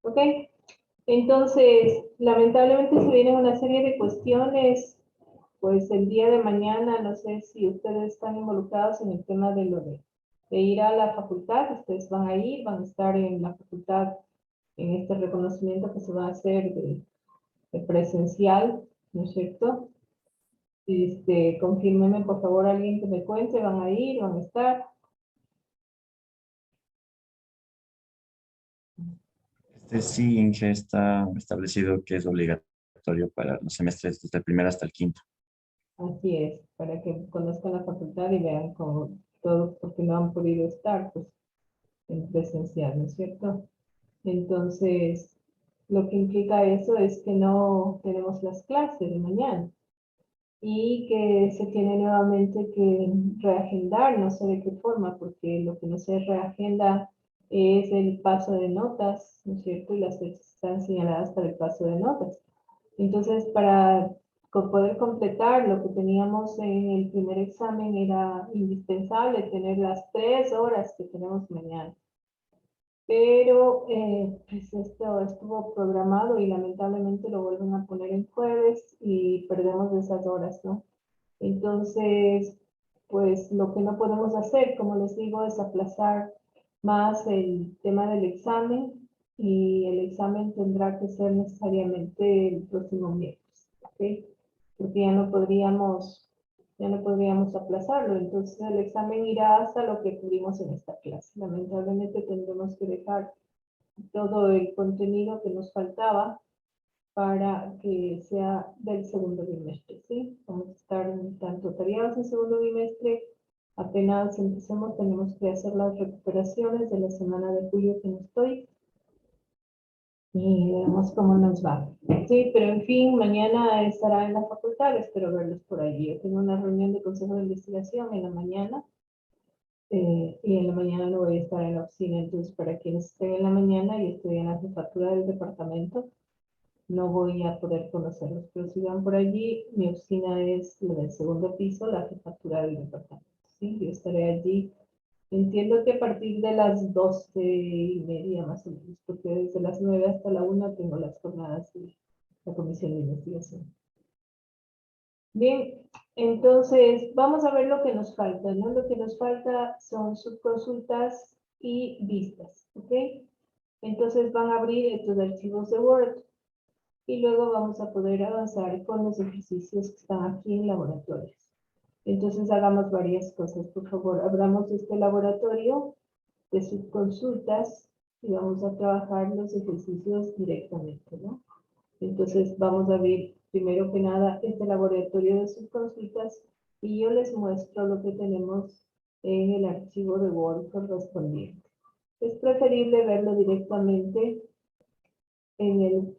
¿Ok? Entonces, lamentablemente se vienen una serie de cuestiones, pues el día de mañana, no sé si ustedes están involucrados en el tema de de ir a la facultad, ustedes van a ir, van a estar en la facultad en este reconocimiento que se va a hacer de presencial, ¿no es cierto? Confírmeme por favor alguien que me cuente, van a ir, van a estar. Sí, Inge, está establecido que es obligatorio para los semestres desde el primero hasta el quinto. Así es, para que conozcan la facultad y vean cómo todos, porque no han podido estar, pues, en presencial, ¿no es cierto? Entonces, lo que implica eso es que no tenemos las clases de mañana y que se tiene nuevamente que reagendar, no sé de qué forma, porque lo que no se reagenda es el paso de notas, ¿no es cierto? Y las fechas están señaladas para el paso de notas. Entonces, para poder completar lo que teníamos en el primer examen, era indispensable tener las 3 horas que tenemos mañana. Pero pues esto estuvo programado y lamentablemente lo vuelven a poner en jueves y perdemos esas horas, ¿no? Entonces, pues lo que no podemos hacer, como les digo, es aplazar más el tema del examen y el examen tendrá que ser necesariamente el próximo miércoles, ¿ok? Porque ya no podríamos aplazarlo, entonces el examen irá hasta lo que cubrimos en esta clase. Lamentablemente tendremos que dejar todo el contenido que nos faltaba para que sea del segundo bimestre, ¿sí? Vamos a estar tanto tareados en segundo bimestre, apenas empecemos, tenemos que hacer las recuperaciones de la semana de julio que no estoy, y veremos cómo nos va. Sí, pero en fin, mañana estará en la facultad, espero verlos por allí. Yo tengo una reunión de consejo de investigación en la mañana, y en la mañana no voy a estar en la oficina, entonces para quienes estén en la mañana y estoy en la jefatura del departamento, no voy a poder conocerlos, pero si van por allí, mi oficina es la del segundo piso, la jefatura del departamento, ¿sí? Yo estaré allí, entiendo que a partir de las 12:30 más o menos, porque desde las 9 hasta la 1 tengo las jornadas de la comisión de investigación. Bien, entonces vamos a ver lo que nos falta, ¿no? Lo que nos falta son subconsultas y vistas, ¿ok? Entonces van a abrir estos archivos de Word y luego vamos a poder avanzar con los ejercicios que están aquí en laboratorios. Entonces hagamos varias cosas, por favor. Abramos este laboratorio de subconsultas y vamos a trabajar los ejercicios directamente, ¿no? Entonces vamos a ver primero que nada este laboratorio de subconsultas y yo les muestro lo que tenemos en el archivo de Word correspondiente. Es preferible verlo directamente en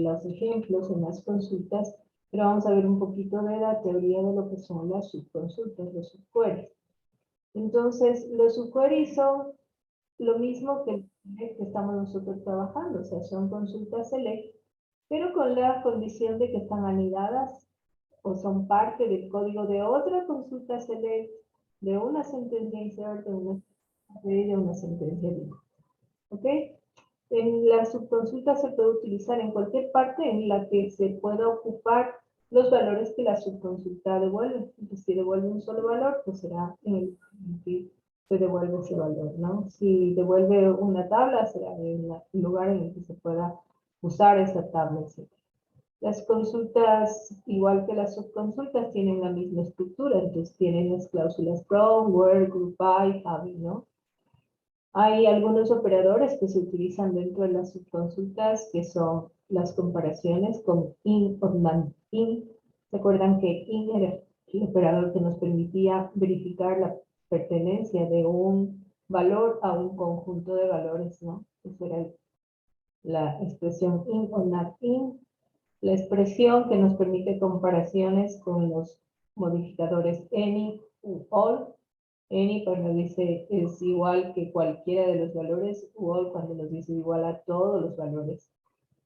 los ejemplos, en las consultas, pero vamos a ver un poquito de la teoría de lo que son las subconsultas, los subqueries. Entonces, los subqueries son lo mismo que estamos nosotros trabajando, o sea, son consultas select, pero con la condición de que están anidadas o son parte del código de otra consulta select, de una sentencia insert, de una sentencia delete. ¿Ok? En la subconsulta se puede utilizar en cualquier parte en la que se pueda ocupar los valores que la subconsulta devuelve. Entonces, si devuelve un solo valor, pues será en el que se devuelve ese valor, ¿no? Si devuelve una tabla, será en el lugar en el que se pueda usar esa tabla, etc. Las consultas, igual que las subconsultas, tienen la misma estructura, entonces tienen las cláusulas from, where, group by, having, ¿no? Hay algunos operadores que se utilizan dentro de las subconsultas, que son las comparaciones con in o non-in. ¿Se acuerdan que in era el operador que nos permitía verificar la pertenencia de un valor a un conjunto de valores, ¿no? Esa era la expresión in o not in. La expresión que nos permite comparaciones con los modificadores any u all. Any cuando dice es igual que cualquiera de los valores, u all cuando nos dice igual a todos los valores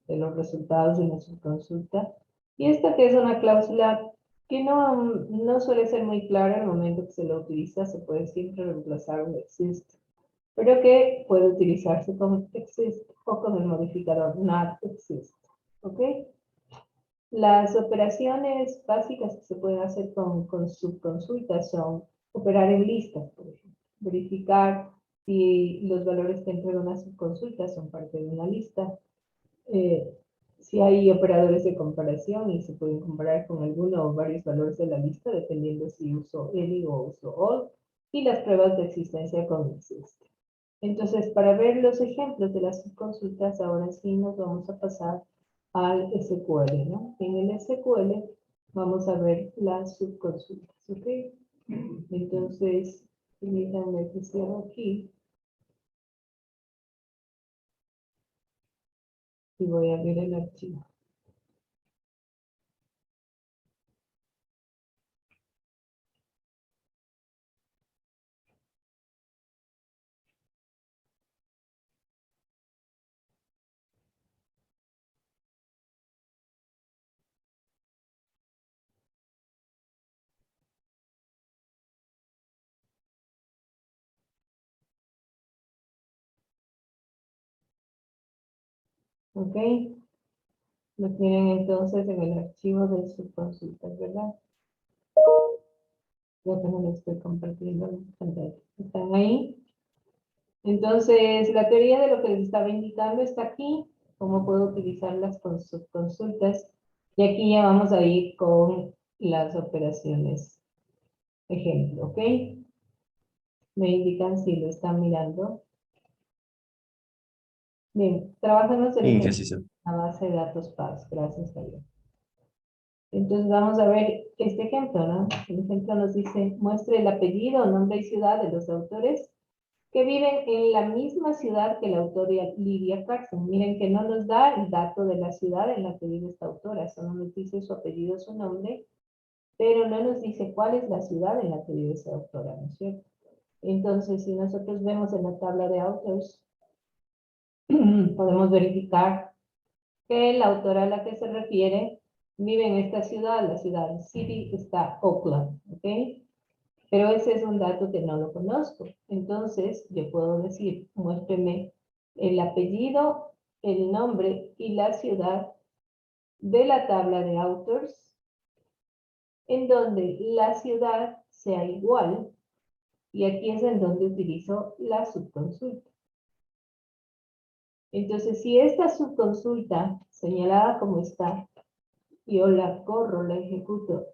de los resultados de nuestra consulta. Y esta que es una cláusula que no suele ser muy clara al momento que se la utiliza, se puede siempre reemplazar un exist, pero que puede utilizarse como exist. o con el modificador not exist. ¿Ok? Las operaciones básicas que se pueden hacer con subconsultas son operar en listas, por ejemplo. Verificar si los valores que entrega una subconsulta son parte de una lista. Si hay operadores de comparación y se pueden comparar con alguno o varios valores de la lista, dependiendo si uso any o uso all, y las pruebas de existencia con exist. Entonces, para ver los ejemplos de las subconsultas, ahora sí nos vamos a pasar al SQL, ¿no? En el SQL vamos a ver las subconsultas, ¿ok? Entonces, permítanme que cierro aquí. Y voy a abrir el archivo. ¿Ok? Lo tienen entonces en el archivo de subconsultas, ¿verdad? Yo que no lo estoy compartiendo en pantalla. ¿Están ahí? Entonces, la teoría de lo que les estaba indicando está aquí, cómo puedo utilizar las subconsultas. Y aquí ya vamos a ir con las operaciones. Ejemplo, ¿ok? Me indican si lo están mirando. Bien, trabajamos el Sí, ejemplo, ejercicio. la base de datos PAS. Gracias a Dios. Entonces vamos a ver este ejemplo, ¿no? El ejemplo nos dice, muestre el apellido, nombre y ciudad de los autores que viven en la misma ciudad que la autora Lidia Carson. Miren que no nos da el dato de la ciudad en la que vive esta autora, solo nos dice su apellido, su nombre, pero no nos dice cuál es la ciudad en la que vive esa autora, ¿no es cierto? Entonces, si nosotros vemos en la tabla de autos, podemos verificar que la autora a la que se refiere vive en esta ciudad, la ciudad City está Oakland, ¿ok? Pero ese es un dato que no lo conozco. Entonces, yo puedo decir, muéstreme el apellido, el nombre y la ciudad de la tabla de authors, en donde la ciudad sea igual, y aquí es en donde utilizo la subconsulta. Entonces, si esta subconsulta, señalada como está, yo la corro, la ejecuto,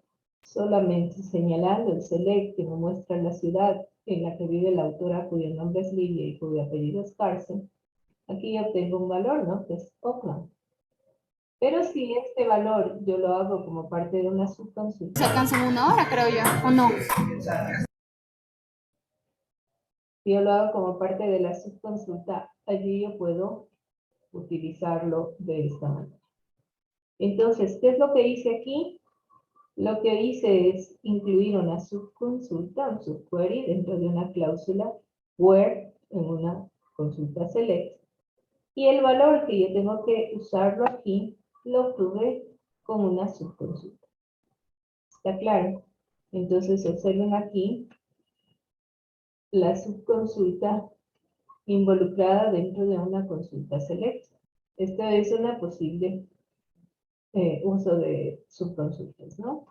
solamente señalando el select que me muestra la ciudad en la que vive la autora cuyo nombre es Lidia y cuyo apellido es Carson, aquí yo obtengo un valor, ¿no? Que es Oakland. Pero si este valor yo lo hago como parte de una subconsulta. Se alcanza en 1 hora, creo yo, ¿o no? Si yo lo hago como parte de la subconsulta, allí yo puedo utilizarlo de esta manera. Entonces, ¿qué es lo que hice aquí? Lo que hice es incluir una subconsulta, un subquery dentro de una cláusula where en una consulta select. Y el valor que yo tengo que usarlo aquí, lo obtuve con una subconsulta. ¿Está claro? Entonces observen aquí la subconsulta involucrada dentro de una consulta select. Esta es una posible uso de subconsultas, ¿no?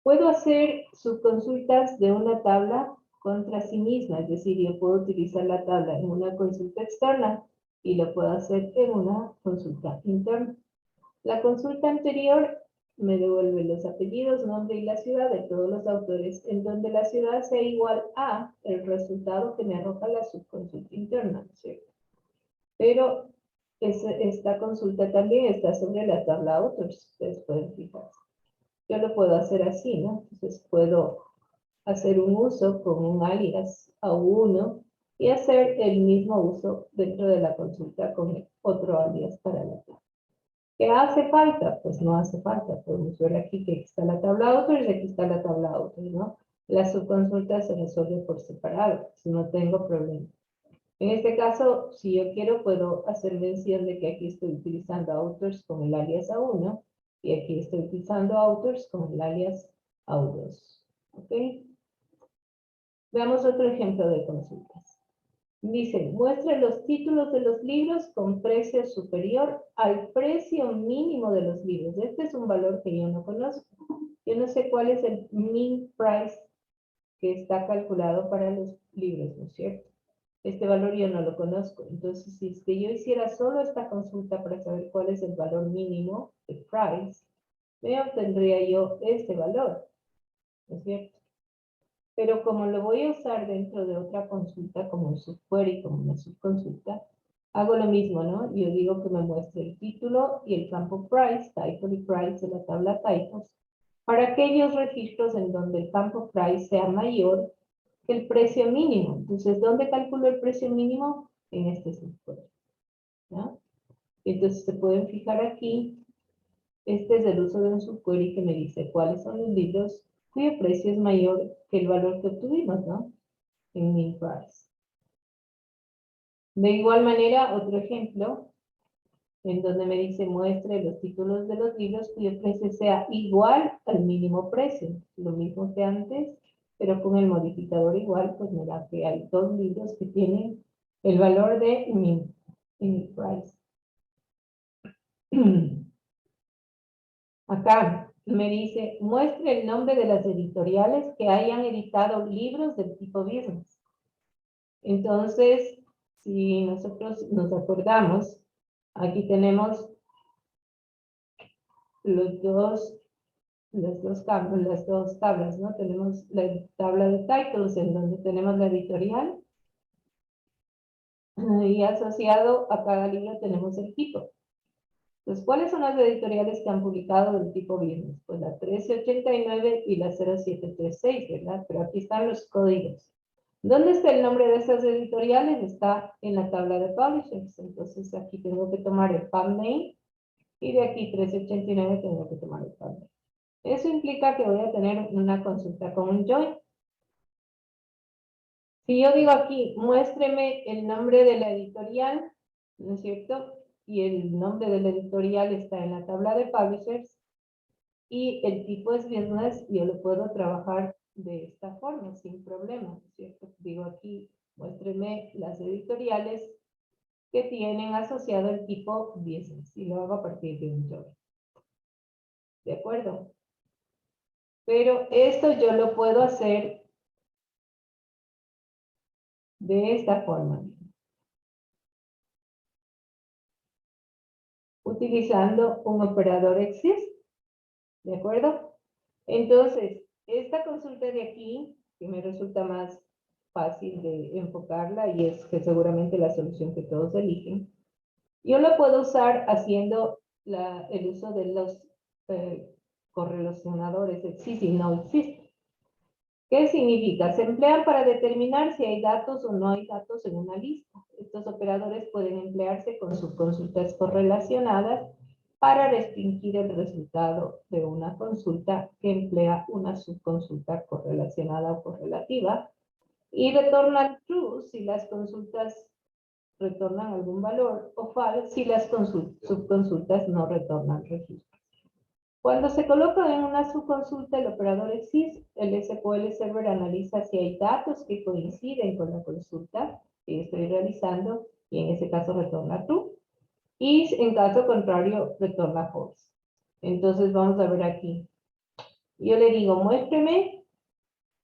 Puedo hacer subconsultas de una tabla contra sí misma, es decir, yo puedo utilizar la tabla en una consulta externa y lo puedo hacer en una consulta interna. La consulta anterior me devuelve los apellidos, nombre y la ciudad de todos los autores, en donde la ciudad sea igual a el resultado que me arroja la subconsulta interna, ¿cierto? Pero esta consulta también está sobre la tabla authors, ustedes pueden fijarse. Yo lo puedo hacer así, ¿no? Entonces puedo hacer un uso con un alias A1 y hacer el mismo uso dentro de la consulta con otro alias para la tabla. ¿Qué hace falta? Pues no hace falta. Podemos ver aquí que aquí está la tabla authors y aquí está la tabla authors, ¿no? La subconsulta se resuelve por separado, si no tengo problema. En este caso, si yo quiero, puedo hacer mención de que aquí estoy utilizando authors con el alias A1 y aquí estoy utilizando authors con el alias A2. ¿Ok? Veamos otro ejemplo de consultas. Dice, muestre los títulos de los libros con precio superior al precio mínimo de los libros. Este es un valor que yo no conozco. Yo no sé cuál es el min price que está calculado para los libros, ¿no es cierto? Este valor yo no lo conozco. Entonces, si es que yo hiciera solo esta consulta para saber cuál es el valor mínimo, el price, me obtendría yo este valor, ¿no es cierto? Pero como lo voy a usar dentro de otra consulta, como un subquery, como una subconsulta, hago lo mismo, ¿no? Yo digo que me muestre el título y el campo price, title y price de la tabla titles, para aquellos registros en donde el campo price sea mayor que el precio mínimo. Entonces, ¿dónde calculo el precio mínimo? En este subquery, ¿no? Entonces, se pueden fijar aquí. Este es el uso de un subquery que me dice cuáles son los libros cuyo precio es mayor que el valor que obtuvimos, ¿no? En min price. De igual manera, otro ejemplo, en donde me dice muestre los títulos de los libros cuyo precio sea igual al mínimo precio. Lo mismo que antes, pero con el modificador igual, pues me da que hay dos libros que tienen el valor de min price. Acá me dice, muestre el nombre de las editoriales que hayan editado libros del tipo business. Entonces, si nosotros nos acordamos, aquí tenemos las dos tablas, ¿no? Tenemos la tabla de titles, en donde tenemos la editorial, y asociado a cada libro tenemos el tipo. Entonces, ¿cuáles son las editoriales que han publicado del tipo business? Pues la 1389 y la 0736, ¿verdad? Pero aquí están los códigos. ¿Dónde está el nombre de esas editoriales? Está en la tabla de publishers. Entonces, aquí tengo que tomar el pub name y de aquí 1389 tengo que tomar el pub name. Eso implica que voy a tener una consulta con un join. Si yo digo aquí, muéstreme el nombre de la editorial, ¿no es cierto? Y el nombre de la editorial está en la tabla de publishers y el tipo es business, yo lo puedo trabajar de esta forma, sin problema, ¿no es cierto? Digo aquí, muéstreme las editoriales que tienen asociado el tipo business y lo hago a partir de un join. ¿De acuerdo? Pero esto yo lo puedo hacer de esta forma, utilizando un operador exist, ¿de acuerdo? Entonces, esta consulta de aquí, que me resulta más fácil de enfocarla y es que seguramente la solución que todos eligen, yo la puedo usar haciendo el uso de los correlacionadores exist y no exist. ¿Qué significa? Se emplean para determinar si hay datos o no hay datos en una lista. Estos operadores pueden emplearse con subconsultas correlacionadas para restringir el resultado de una consulta que emplea una subconsulta correlacionada o correlativa y retornan true si las consultas retornan algún valor o false si las subconsultas no retornan registro. Cuando se coloca en una subconsulta el operador exist, el SQL Server analiza si hay datos que coinciden con la consulta que estoy realizando y en ese caso retorna true. Y en caso contrario retorna false. Entonces vamos a ver aquí. Yo le digo, muéstreme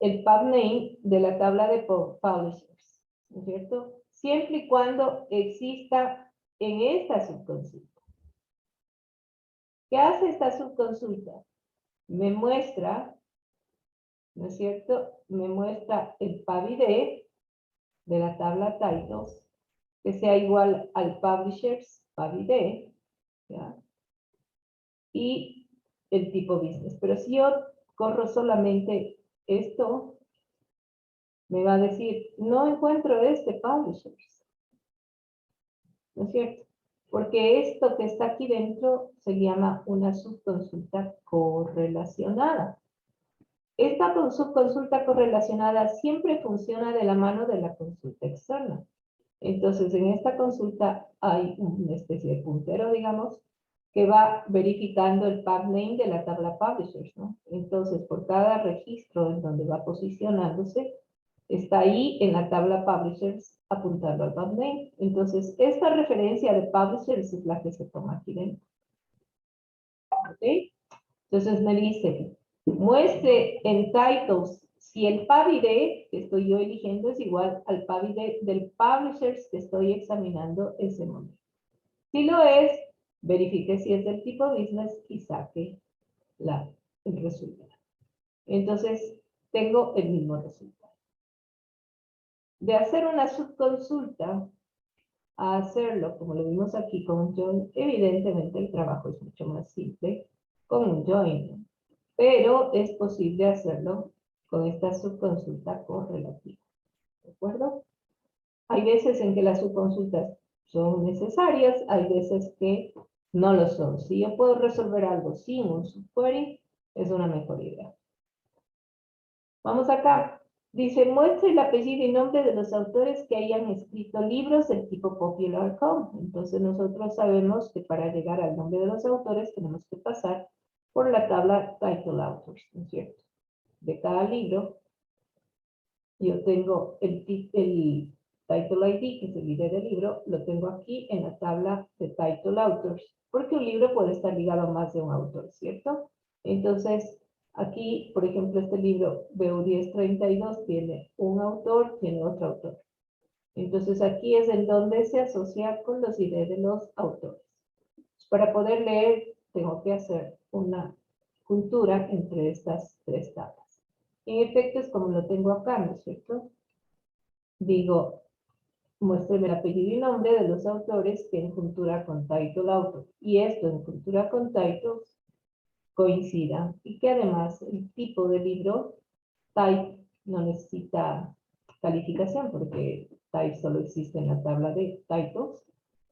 el pub name de la tabla de publishers, ¿no es cierto? Siempre y cuando exista en esta subconsulta. ¿Qué hace esta subconsulta? Me muestra, ¿no es cierto? Me muestra el pub ID de la tabla titles que sea igual al publishers pub ID, ¿ya? Y el tipo business. Pero si yo corro solamente esto, me va a decir, no encuentro este publishers, ¿no es cierto? Porque esto que está aquí dentro se llama una subconsulta correlacionada. Esta subconsulta correlacionada siempre funciona de la mano de la consulta externa. Entonces, en esta consulta hay una especie de puntero, digamos, que va verificando el pub name de la tabla publishers, ¿no? Entonces, por cada registro en donde va posicionándose, está ahí en la tabla Publishers apuntando al name. Entonces, esta referencia de Publishers es la que se toma aquí dentro. ¿Ok? Entonces me dice, muestre en titles si el PubID que estoy yo eligiendo es igual al PubID del Publishers que estoy examinando ese momento. Si lo es, verifique si es del tipo business y saque el resultado. Entonces, tengo el mismo resultado. De hacer una subconsulta a hacerlo, como lo vimos aquí con un join, evidentemente el trabajo es mucho más simple con un join, pero es posible hacerlo con esta subconsulta correlativa. ¿De acuerdo? Hay veces en que las subconsultas son necesarias, hay veces que no lo son. Si yo puedo resolver algo sin un subquery, es una mejor idea. Vamos acá. Dice, muestre el apellido y nombre de los autores que hayan escrito libros del tipo popular.com. Entonces nosotros sabemos que para llegar al nombre de los autores tenemos que pasar por la tabla Title Authors, ¿no es cierto? De cada libro, yo tengo el Title ID, que es el ID del libro, lo tengo aquí en la tabla de Title Authors, porque un libro puede estar ligado a más de un autor, ¿cierto? Entonces, aquí, por ejemplo, este libro, BU 1032, tiene un autor, tiene otro autor. Entonces, aquí es en donde se asocia con los ID de los autores. Para poder leer, tengo que hacer una juntura entre estas tres tablas. En efecto, es como lo tengo acá, ¿no es cierto? Digo, muéstreme el apellido y nombre de los autores que en juntura con title author. Y esto en juntura con titles coincida. Y que además el tipo de libro, type, no necesita calificación porque type solo existe en la tabla de titles,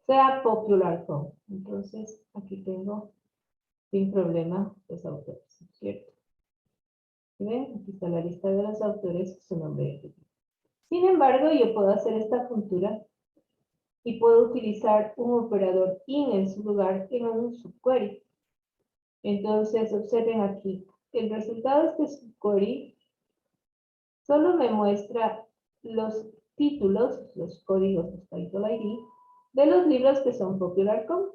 sea popular.com. Entonces, aquí tengo sin problema los autores, ¿cierto? ¿Ven? Aquí está la lista de los autores, su nombre. Sin embargo, yo puedo hacer esta juntura y puedo utilizar un operador in en su lugar en un subquery. Entonces, observen aquí, el resultado de este subquery solo me muestra los títulos, los códigos de title ID, de los libros que son popular.com.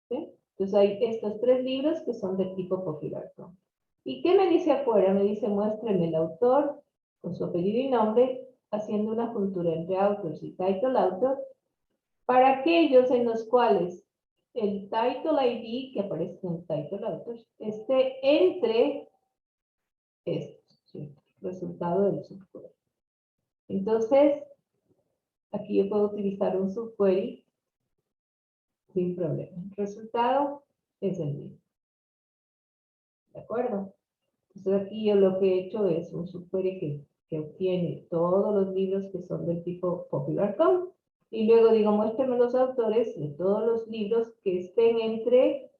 ¿Sí? Entonces, hay estos tres libros que son de tipo popular.com. ¿Y qué me dice afuera? Me dice, muéstreme el autor con su apellido y nombre, haciendo una juntura entre authors y title author, para aquellos en los cuales el title ID que aparece en title authors esté entre estos, ¿sí? Resultado del subquery. Entonces, aquí yo puedo utilizar un subquery sin problema. El resultado es el mismo. ¿De acuerdo? Entonces aquí yo lo que he hecho es un subquery que obtiene todos los libros que son del tipo popular.com y luego digo, muéstrame los autores de todos los libros que estén entre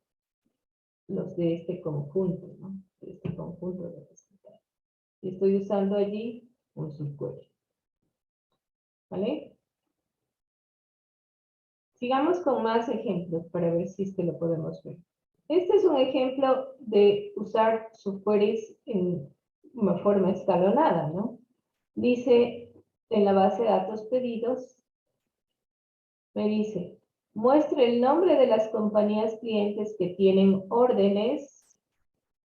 los de este conjunto, ¿no? De este conjunto de resultados. Y estoy usando allí un subquery. ¿Vale? Sigamos con más ejemplos para ver si lo podemos ver. Este es un ejemplo de usar subqueries en una forma escalonada, ¿no? Dice, en la base de datos pedidos, me dice, muestre el nombre de las compañías clientes que tienen órdenes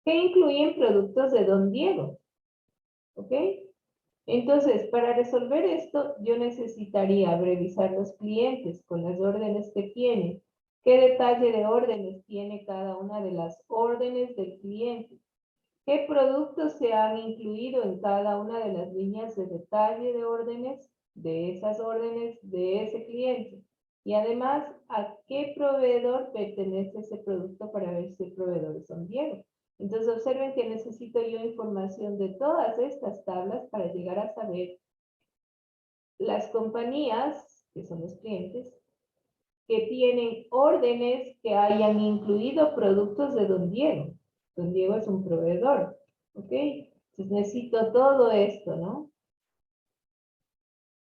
que incluyen productos de Don Diego. ¿Ok? Entonces, para resolver esto, yo necesitaría revisar los clientes con las órdenes que tienen. ¿Qué detalle de órdenes tiene cada una de las órdenes del cliente? ¿Qué productos se han incluido en cada una de las líneas de detalle de órdenes de esas órdenes de ese cliente? Y además, ¿a qué proveedor pertenece ese producto para ver si el proveedor es Don Diego? Entonces observen que necesito yo información de todas estas tablas para llegar a saber las compañías, que son los clientes, que tienen órdenes que hayan incluido productos de Don Diego. Don Diego es un proveedor, ¿ok? Entonces necesito todo esto, ¿no?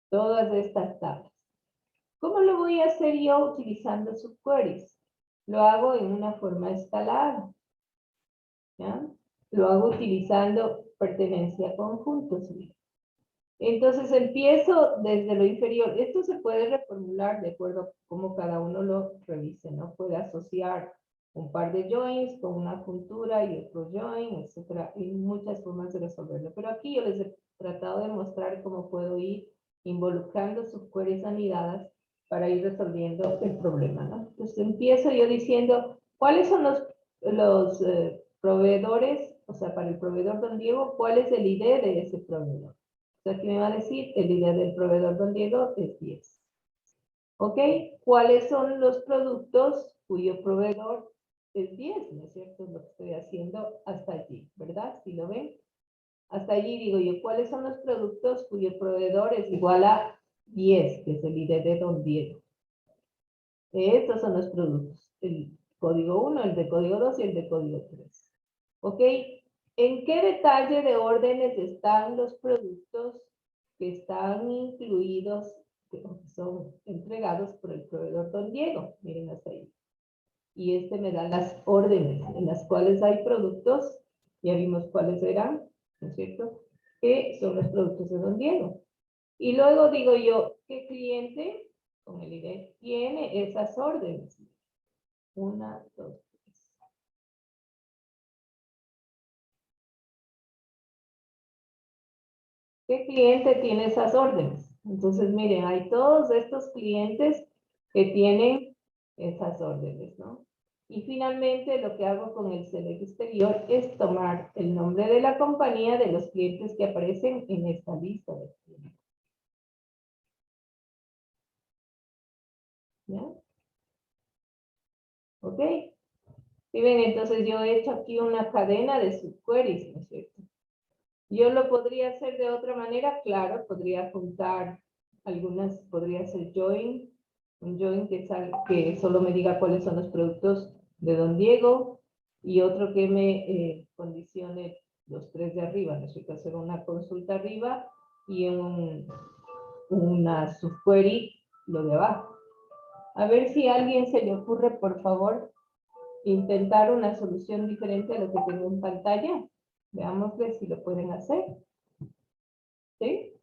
Todas estas tablas. ¿Cómo lo voy a hacer yo utilizando subqueries? Lo hago en una forma escalada. ¿Ya? Lo hago utilizando pertenencia a conjuntos. Entonces empiezo desde lo inferior. Esto se puede reformular de acuerdo a cómo cada uno lo revise, ¿no? Puede asociar un par de joins con una juntura y otro join, etcétera. Hay muchas formas de resolverlo. Pero aquí yo les he tratado de mostrar cómo puedo ir involucrando subqueries anidadas para ir resolviendo el problema, ¿no? Entonces empiezo yo diciendo, ¿cuáles son los proveedores? O sea, para el proveedor Don Diego, ¿cuál es el ID de ese proveedor? O sea, aquí me va a decir, el ID del proveedor Don Diego es 10. ¿Ok? ¿Cuáles son los productos cuyo proveedor es 10? ¿No es cierto? Es lo que estoy haciendo hasta allí, ¿verdad? ¿Sí lo ven? Hasta allí digo yo, ¿cuáles son los productos cuyo proveedor es igual a 10, que es el ID de Don Diego? Estos son los productos. El código 1, el de código 2 y el de código 3. ¿Ok? ¿En qué detalle de órdenes están los productos que están incluidos, que son entregados por el proveedor Don Diego? Miren hasta ahí. Y este me da las órdenes en las cuales hay productos, ya vimos cuáles eran, ¿no es cierto? Que son los productos de Don Diego. Y luego digo yo, ¿qué cliente con el ID tiene esas órdenes? 1, 2, 3. ¿Qué cliente tiene esas órdenes? Entonces, miren, hay todos estos clientes que tienen esas órdenes, ¿no? Y finalmente lo que hago con el select exterior es tomar el nombre de la compañía de los clientes que aparecen en esta lista de clientes. ¿Ya? ¿Ok? Y ven, entonces yo he hecho aquí una cadena de subqueries, ¿no es cierto? Yo lo podría hacer de otra manera, claro, podría juntar algunas, podría ser join, un join que solo me diga cuáles son los productos de Don Diego y otro que me condicione los tres de arriba. Necesito hacer una consulta arriba y una subquery lo de abajo. A ver si a alguien se le ocurre, por favor, intentar una solución diferente a lo que tengo en pantalla. Veámosle si lo pueden hacer. ¿Sí?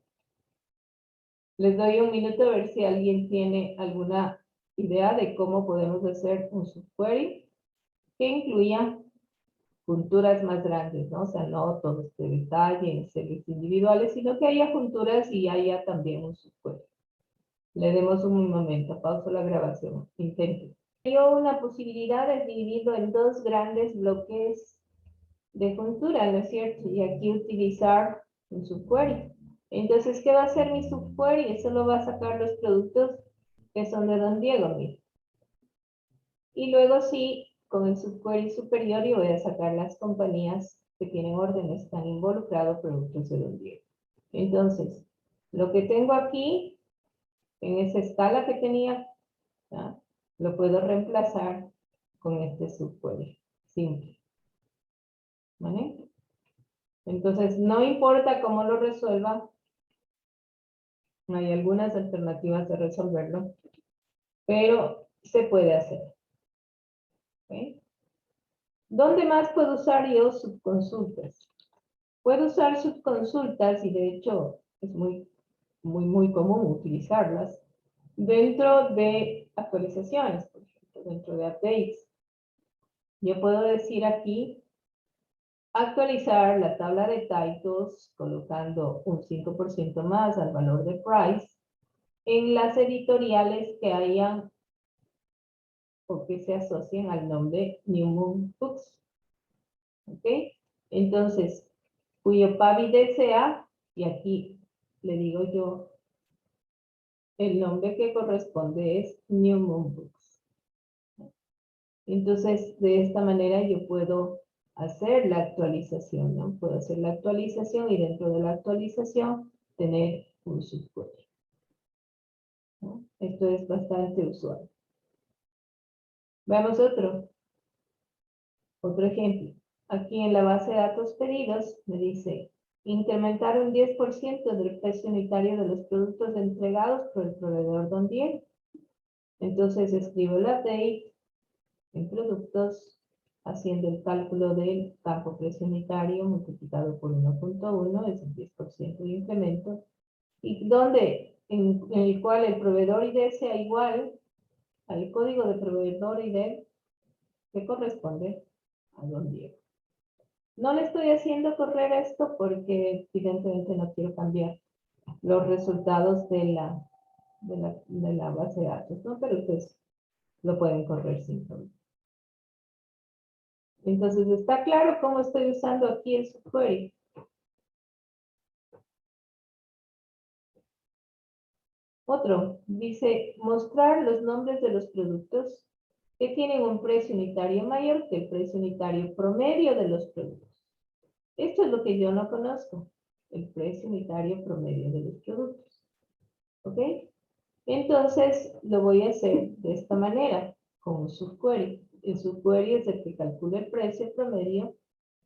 Les doy un minuto a ver si alguien tiene alguna idea de cómo podemos hacer un subquery que incluya junturas más grandes, ¿no? O sea, no todo este detalle en series individuales, sino que haya junturas y haya también un subquery. Le demos un momento, pauso la grabación, intenten. Hay una posibilidad de dividirlo en dos grandes bloques de juntura, ¿no es cierto? Y aquí utilizar un subquery. Entonces, ¿qué va a hacer mi subquery? Eso lo va a sacar los productos que son de Don Diego, mira. Y luego sí, con el subquery superior yo voy a sacar las compañías que tienen órdenes, están involucrados productos de Don Diego. Entonces, lo que tengo aquí, en esa escala que tenía, ¿ya? Lo puedo reemplazar con este subquery. Simple. ¿Vale? Entonces, no importa cómo lo resuelva, hay algunas alternativas de resolverlo, pero se puede hacer. ¿Okay? ¿Dónde más puedo usar yo subconsultas? Puedo usar subconsultas y de hecho es muy común utilizarlas dentro de actualizaciones, por ejemplo, dentro de updates. Yo puedo decir aquí actualizar la tabla de titles colocando un 5% más al valor de price en las editoriales que hayan o que se asocien al nombre New Moon Books. ¿Ok? Entonces, cuyo PABI desea, y aquí le digo yo, el nombre que corresponde es New Moon Books. Entonces, de esta manera yo puedo hacer la actualización, ¿no? Puedo hacer la actualización y dentro de la actualización tener un subquery, ¿no? Esto es bastante usual. Veamos otro ejemplo. Aquí en la base de datos pedidos me dice incrementar un 10% del precio unitario de los productos entregados por el proveedor Don Diego. Entonces escribo el update en productos, haciendo el cálculo del campo precio unitario multiplicado por 1.1, es el 10% de incremento, y donde en el cual el proveedor ID sea igual al código de proveedor ID que corresponde a don Diego. No le estoy haciendo correr esto porque evidentemente no quiero cambiar los resultados de la base de datos, ¿no? Pero ustedes lo pueden correr sin problema. Entonces, ¿está claro cómo estoy usando aquí el subquery? Otro, dice, mostrar los nombres de los productos que tienen un precio unitario mayor que el precio unitario promedio de los productos. Esto es lo que yo no conozco, el precio unitario promedio de los productos. ¿Ok? Entonces, lo voy a hacer de esta manera, con un subquery. El subquery es el que calcula el precio promedio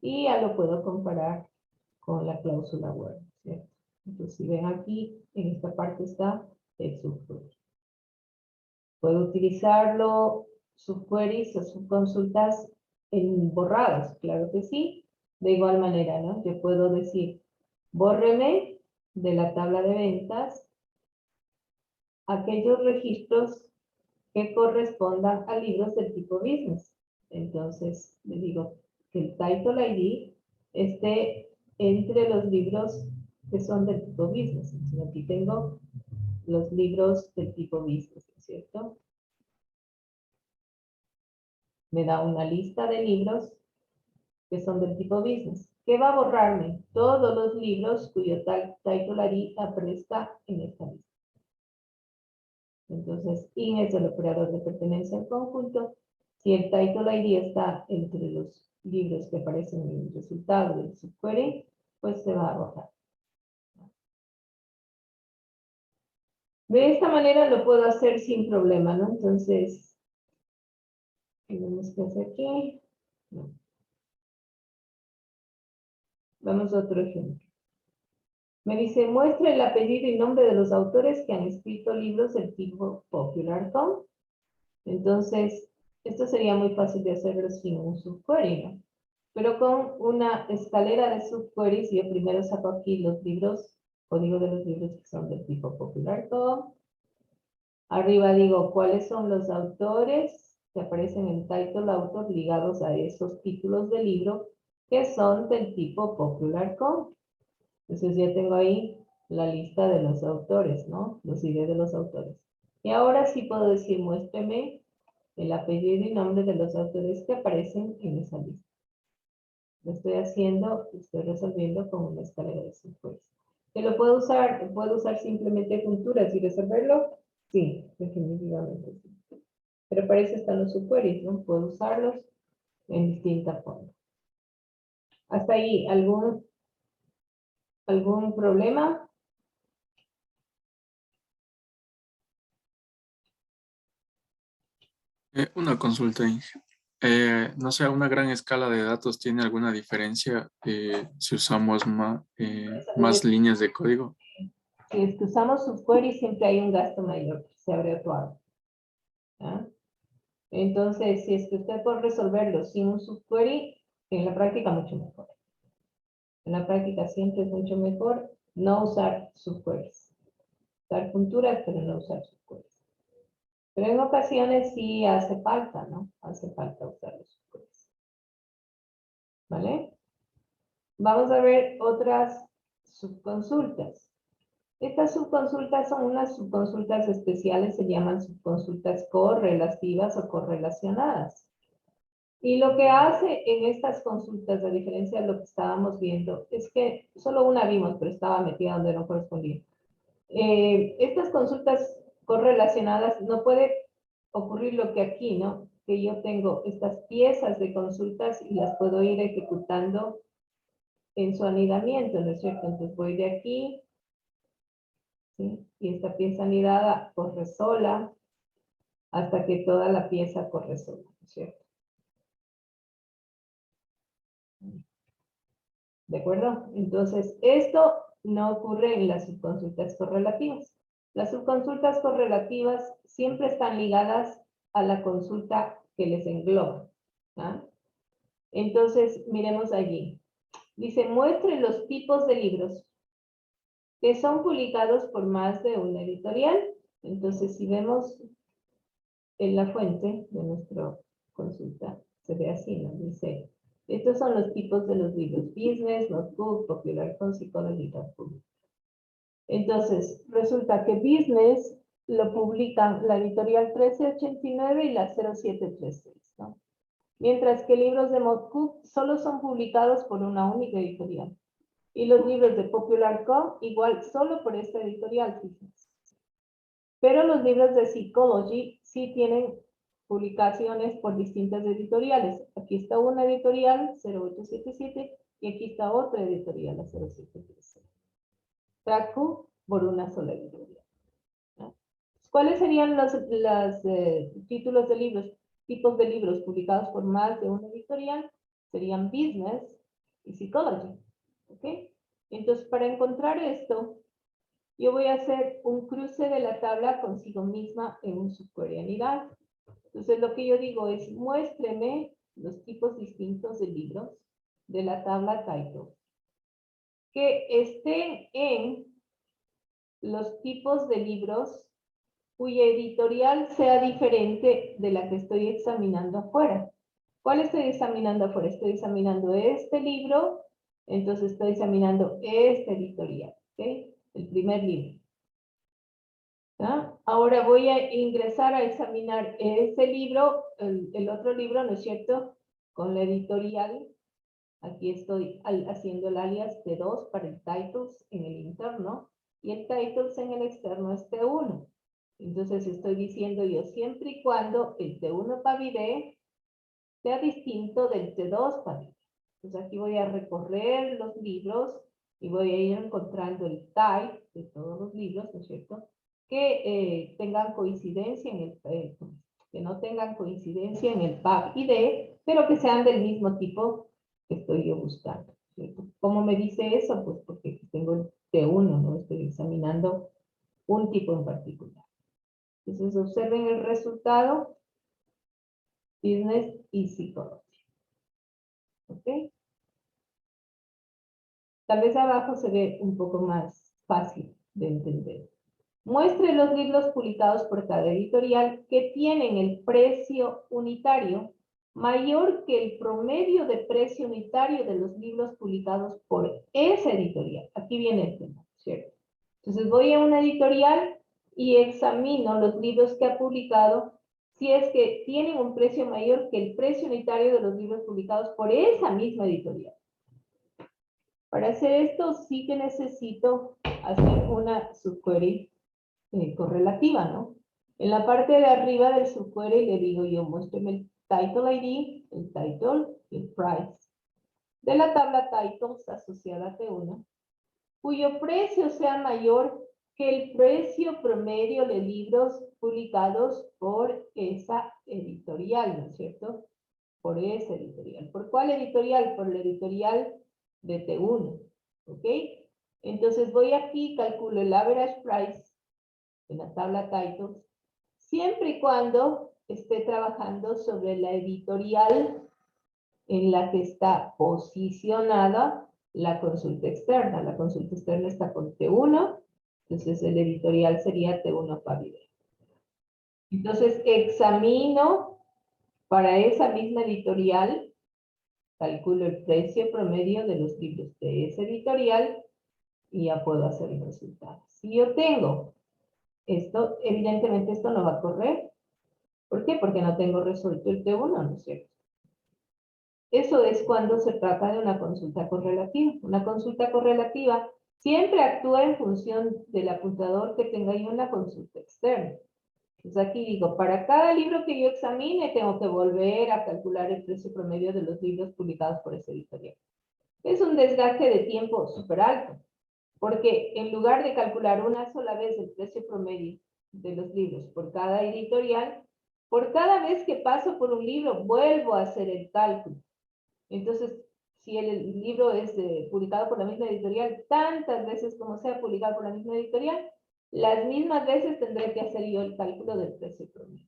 y ya lo puedo comparar con la cláusula word, ¿cierto? Entonces, si ven aquí, en esta parte está el subquery. Puedo utilizarlo, subqueries o subconsultas en borrados, claro que sí. De igual manera, ¿no? Yo puedo decir, bórreme de la tabla de ventas aquellos registros que correspondan a libros del tipo business. Entonces, le digo que el title ID esté entre los libros que son del tipo business. Entonces, aquí tengo los libros del tipo business, ¿cierto? Me da una lista de libros que son del tipo business. ¿Qué va a borrarme? Todos los libros cuyo title ID aparezca en esta lista. Entonces, IN es el operador de pertenencia al conjunto. Si el title ID está entre los libros que aparecen en el resultado del subquery, pues se va a arrojar. De esta manera lo puedo hacer sin problema, ¿no? Entonces, tenemos que hacer aquí. No. Vamos a otro ejemplo. Me dice, muestre el apellido y nombre de los autores que han escrito libros del tipo Popular.com. Entonces, esto sería muy fácil de hacerlo sin un subquery, ¿no? Pero con una escalera de subqueries, yo primero saco aquí los libros, código de los libros que son del tipo Popular.com. Arriba digo cuáles son los autores que aparecen en title author ligados a esos títulos de libro que son del tipo Popular.com. Entonces ya tengo ahí la lista de los autores, ¿no? Los ID de los autores. Y ahora sí puedo decir, muéstreme el apellido y nombre de los autores que aparecen en esa lista. Lo estoy haciendo, estoy resolviendo con una escalera de subqueries. ¿Que lo puedo usar simplemente junturas y resolverlo? Sí, definitivamente sí. Pero para eso están los subqueries, ¿no? Puedo usarlos en distintas formas. ¿Hasta ahí algún problema? Una consulta, Inge. No sé, ¿una gran escala de datos tiene alguna diferencia si usamos más líneas de código? Si es que usamos subquery, siempre hay un gasto mayor, se abre otro árbol. ¿Ah? Entonces, si es que usted puede resolverlo sin un subquery, en la práctica mucho mejor. En la práctica siempre es mucho mejor no usar subqueries. Usar punturas, pero no usar subqueries. Pero en ocasiones sí hace falta, ¿no? Hace falta usar los subqueries. ¿Vale? Vamos a ver otras subconsultas. Estas subconsultas son unas subconsultas especiales, se llaman subconsultas correlativas o correlacionadas. Y lo que hace en estas consultas, a diferencia de lo que estábamos viendo, es que solo una vimos, pero estaba metida donde no correspondía. Estas consultas correlacionadas no puede ocurrir lo que aquí, ¿no? Que yo tengo estas piezas de consultas y las puedo ir ejecutando en su anidamiento, ¿no es cierto? Entonces voy de aquí, ¿sí? Y esta pieza anidada corre sola hasta que toda la pieza corre sola, ¿no es cierto? ¿De acuerdo? Entonces, esto no ocurre en las subconsultas correlativas. Las subconsultas correlativas siempre están ligadas a la consulta que les engloba. ¿Ah? Entonces, miremos allí. Dice, muestre los tipos de libros que son publicados por más de una editorial. Entonces, si vemos en la fuente de nuestra consulta, se ve así, ¿no? Dice, estos son los tipos de los libros: Business, Notebook, Popular Psychology, Notebook. Entonces, resulta que Business lo publican la editorial 1389 y la 0736, ¿no? Mientras que libros de Notebook solo son publicados por una única editorial. Y los libros de Popular igual solo por esta editorial, fíjense. Pero los libros de Psychology sí tienen publicaciones por distintas editoriales. Aquí está una editorial, 0877, y aquí está otra editorial, la 0736. Traku por una sola editorial, ¿no? ¿Cuáles serían los títulos de libros, tipos de libros publicados por más de una editorial? Serían Business y Psychology, ¿ok? Entonces, para encontrar esto, yo voy a hacer un cruce de la tabla consigo misma en un subquery unidad. Entonces, lo que yo digo es, muéstreme los tipos distintos de libros de la tabla title que estén en los tipos de libros cuya editorial sea diferente de la que estoy examinando afuera. ¿Cuál estoy examinando afuera? Estoy examinando este libro, entonces estoy examinando esta editorial, ¿ok? El primer libro. ¿Ah? Ahora voy a ingresar a examinar este libro, el otro libro, ¿no es cierto? Con la editorial. Aquí estoy haciendo el alias T2 para el titles en el interno y el titles en el externo es T1. Entonces estoy diciendo yo, siempre y cuando el T1 Pavide sea distinto del T2 Pavide. Entonces aquí voy a recorrer los libros y voy a ir encontrando el type de todos los libros, ¿no es cierto? Que tengan coincidencia en el, que no tengan coincidencia en el Pavide, pero que sean del mismo tipo que estoy yo buscando, ¿cierto? ¿Cómo me dice eso? Pues porque tengo el T1, ¿no? Estoy examinando un tipo en particular. Entonces observen el resultado, Business y Psychology. ¿Ok? Tal vez abajo se ve un poco más fácil de entender. Muestre los libros publicados por cada editorial que tienen el precio unitario mayor que el promedio de precio unitario de los libros publicados por esa editorial. Aquí viene el tema, ¿cierto? Entonces voy a una editorial y examino los libros que ha publicado si es que tienen un precio mayor que el precio unitario de los libros publicados por esa misma editorial. Para hacer esto sí que necesito hacer una subquery correlativa, ¿no? En la parte de arriba del subquery le digo yo, muéstrame el title ID, el title y el price de la tabla titles asociada a T1, cuyo precio sea mayor que el precio promedio de libros publicados por esa editorial, ¿no es cierto? Por esa editorial. ¿Por cuál editorial? Por la editorial de T1, ¿ok? Entonces voy aquí, calculo el average price en la tabla titles, siempre y cuando esté trabajando sobre la editorial en la que está posicionada la consulta externa. La consulta externa está con T1, entonces el editorial sería T1 Pavide. Entonces examino para esa misma editorial, calculo el precio promedio de los libros de esa editorial y ya puedo hacer el resultado. Si yo tengo esto, evidentemente esto no va a correr. ¿Por qué? Porque no tengo resuelto el T1, ¿no es cierto? Eso es cuando se trata de una consulta correlativa. Una consulta correlativa siempre actúa en función del apuntador que tenga yo en la consulta externa. Entonces aquí digo, para cada libro que yo examine, tengo que volver a calcular el precio promedio de los libros publicados por ese editorial. Es un desgaste de tiempo súper alto, porque en lugar de calcular una sola vez el precio promedio de los libros por cada editorial, por cada vez que paso por un libro, vuelvo a hacer el cálculo. Entonces, si el libro es publicado por la misma editorial, tantas veces como sea publicado por la misma editorial, las mismas veces tendré que hacer yo el cálculo del precio promedio.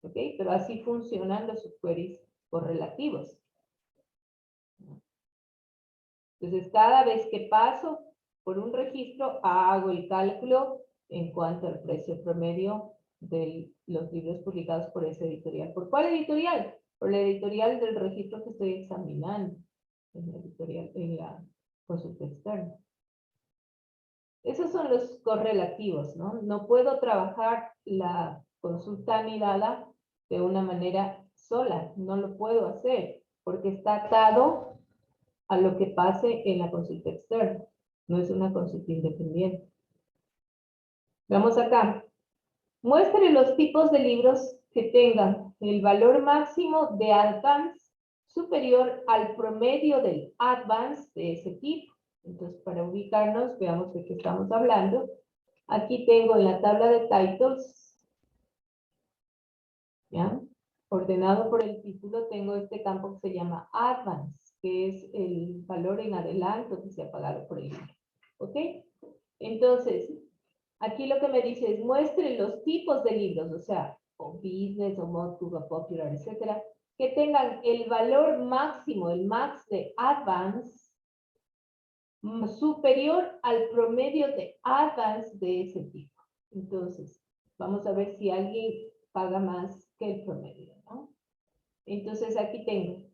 ¿Ok? Pero así funcionan los subqueries correlativos. Entonces, cada vez que paso por un registro, hago el cálculo en cuanto al precio promedio de los libros publicados por ese editorial. ¿Por cuál editorial? Por la editorial del registro que estoy examinando, en la editorial, en la consulta externa. Esos son los correlativos, ¿no? No puedo trabajar la consulta anidada de una manera sola, no lo puedo hacer, porque está atado a lo que pase en la consulta externa. No es una consulta independiente. Vamos acá. Muestre los tipos de libros que tengan el valor máximo de Advance superior al promedio del Advance de ese tipo. Entonces, para ubicarnos, veamos de qué estamos hablando. Aquí tengo en la tabla de titles, ¿ya? Ordenado por el título, tengo este campo que se llama Advance, que es el valor en adelanto que se ha pagado por el libro. ¿Ok? Entonces, aquí lo que me dice es muestre los tipos de libros, o sea, o business, o modbook, o popular, etcétera, que tengan el valor máximo, el max de Advance, superior al promedio de Advance de ese tipo. Entonces, vamos a ver si alguien paga más que el promedio, ¿no? Entonces, aquí tengo.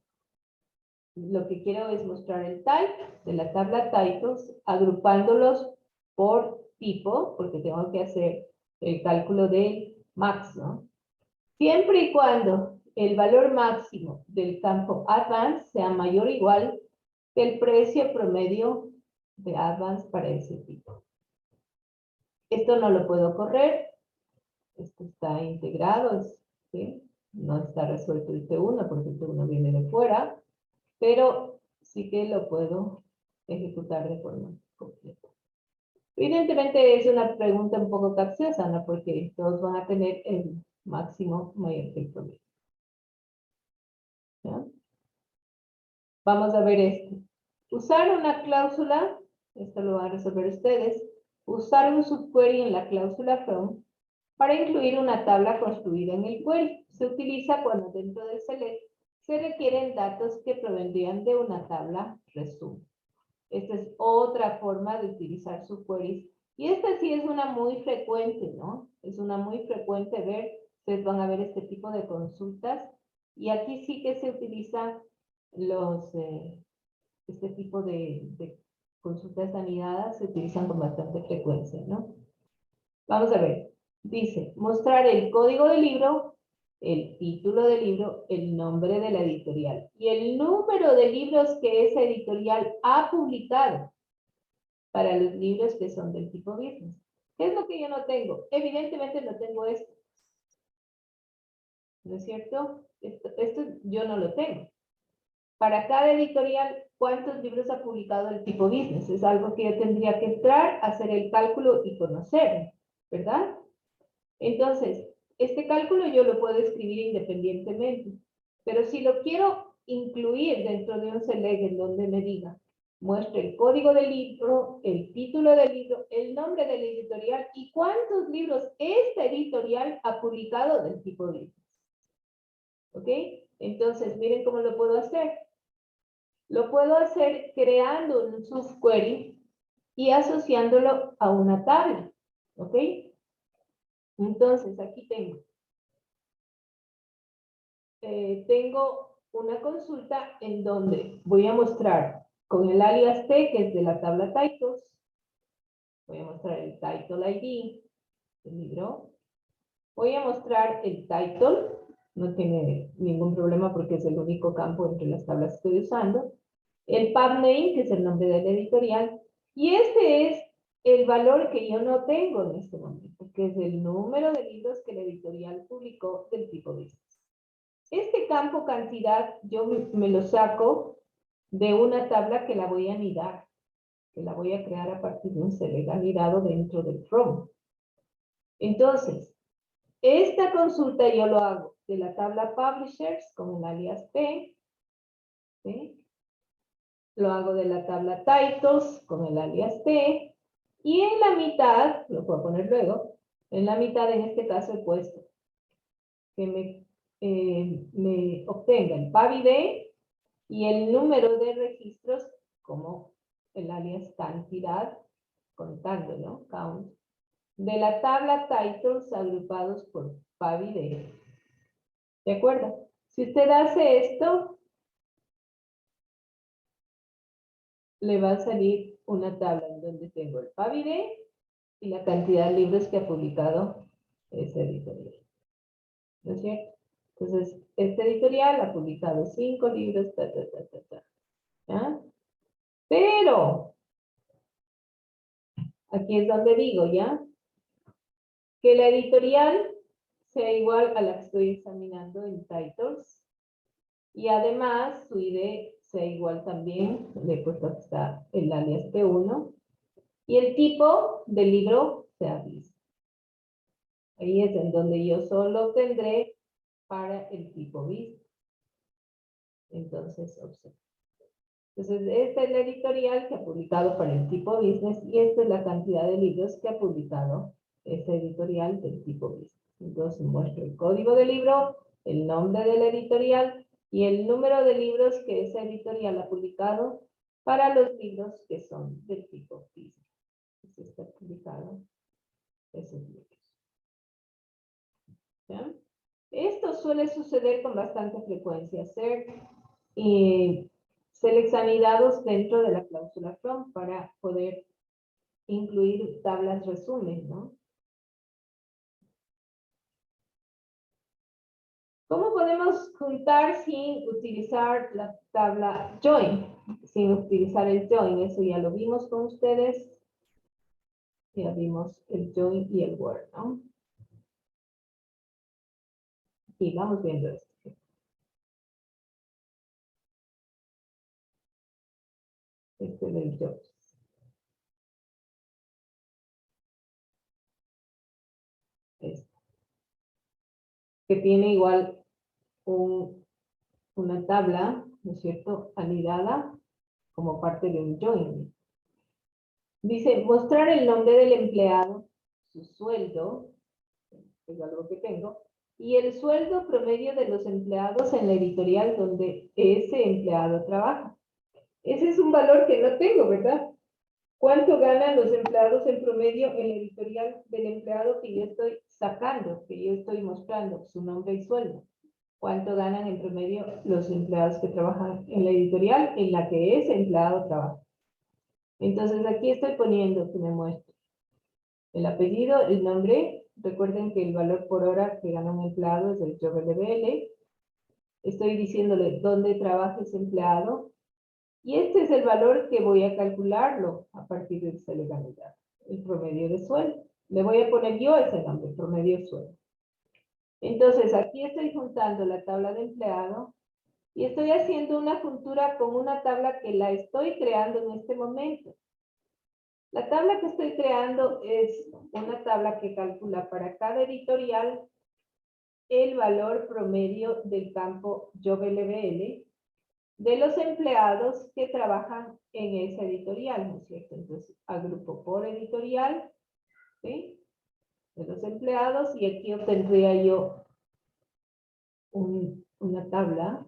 Lo que quiero es mostrar el type de la tabla titles, agrupándolos por tipo, porque tengo que hacer el cálculo del max, ¿no? Siempre y cuando el valor máximo del campo Advance sea mayor o igual que el precio promedio de Advance para ese tipo. Esto no lo puedo correr. Esto está integrado, ¿sí? No está resuelto el T1 porque el T1 viene de fuera, pero sí que lo puedo ejecutar de forma completa. Evidentemente es una pregunta un poco capciosa, ¿no? Porque todos van a tener el máximo mayor que el promedio. ¿Ya? Vamos a ver esto. Usar una cláusula, esto lo van a resolver ustedes, usar un subquery en la cláusula from para incluir una tabla construida en el query. Se utiliza cuando dentro del select se requieren datos que provendrían de una tabla resumen. Esta es otra forma de utilizar subqueries. Y esta sí es una muy frecuente, ¿no? Es una muy frecuente ver. Ustedes van a ver este tipo de consultas. Y aquí sí que se utiliza este tipo de consultas anidadas, se utilizan con bastante frecuencia, ¿no? Vamos a ver. Dice, mostrar el código del libro, el título del libro, el nombre de la editorial y el número de libros que esa editorial ha publicado para los libros que son del tipo business. ¿Qué es lo que yo no tengo? Evidentemente no tengo esto. ¿No es cierto? Esto yo no lo tengo. Para cada editorial, ¿cuántos libros ha publicado el tipo business? Es algo que yo tendría que entrar, hacer el cálculo y conocer, ¿verdad? Entonces, este cálculo yo lo puedo escribir independientemente, pero si lo quiero incluir dentro de un select en donde me diga, muestre el código del libro, el título del libro, el nombre de la editorial y cuántos libros esta editorial ha publicado del tipo business. ¿Ok? Entonces, miren cómo lo puedo hacer. Lo puedo hacer creando un subquery y asociándolo a una tabla. ¿Ok? Entonces, aquí tengo una consulta en donde voy a mostrar con el alias T, que es de la tabla titles, voy a mostrar el title ID del libro, voy a mostrar el title, no tiene ningún problema porque es el único campo entre las tablas que estoy usando, el pub name, que es el nombre de la editorial, y este es el valor que yo no tengo en este momento, que es el número de libros que la editorial publicó del tipo business. Este campo cantidad yo me lo saco de una tabla que la voy a anidar, que la voy a crear a partir de un select anidado dentro del from. Entonces, esta consulta yo lo hago de la tabla publishers con el alias P, ¿sí? Lo hago de la tabla titles con el alias P, y en la mitad, lo puedo poner luego, en la mitad en este caso he puesto que me obtenga el PAV-ID y el número de registros como el alias cantidad contando, ¿no? Count. De la tabla titles agrupados por PABI-D. ¿De acuerdo? Si usted hace esto, le va a salir una tabla en donde tengo el PABI-D y la cantidad de libros que ha publicado ese editorial. ¿No es cierto? Entonces, este editorial ha publicado 5 libros, ¿ya? Pero, aquí es donde digo, ¿ya? Que la editorial sea igual a la que estoy examinando en titles. Y además, su ID sea igual también, le he puesto que está el alias P1. Y el tipo del libro sea bis. Ahí es en donde yo solo tendré para el tipo bis. Entonces, observa. Entonces, esta es la editorial que ha publicado para el tipo business y esta es la cantidad de libros que ha publicado esta editorial del tipo business. Entonces, muestro el código del libro, el nombre de la editorial y el número de libros que esa editorial ha publicado para los libros que son del tipo business. Entonces, está publicado esos libros. ¿Ya? Esto suele suceder con bastante frecuencia, ser seleccionados dentro de la cláusula from para poder incluir tablas resumen, ¿no? ¿Cómo podemos juntar sin utilizar la tabla join? Sin utilizar el join, eso ya lo vimos con ustedes. Ya vimos el join y el word, ¿no? Y vamos viendo esto. Este es el join. Este. Que tiene igual una tabla, ¿no es cierto?, anidada como parte de un join. Dice, mostrar el nombre del empleado, su sueldo, es algo que tengo, y el sueldo promedio de los empleados en la editorial donde ese empleado trabaja. Ese es un valor que no tengo, ¿verdad? ¿Cuánto ganan los empleados en promedio en la editorial del empleado que yo estoy sacando, que yo estoy mostrando, su nombre y sueldo? ¿Cuánto ganan en promedio los empleados que trabajan en la editorial en la que ese empleado trabaja? Entonces aquí estoy poniendo que me muestre el apellido, el nombre. Recuerden que el valor por hora que gana un empleado es el JBL. Estoy diciéndole dónde trabaja ese empleado. Y este es el valor que voy a calcularlo a partir de esa legalidad. El promedio de sueldo. Le voy a poner yo ese nombre, promedio sueldo. Entonces aquí estoy juntando la tabla de empleado y estoy haciendo una juntura con una tabla que la estoy creando en este momento. La tabla que estoy creando es una tabla que calcula para cada editorial el valor promedio del campo JBL de los empleados que trabajan en esa editorial, ¿no es cierto? Entonces, agrupo por editorial, ¿sí?, de los empleados, y aquí obtendría yo una tabla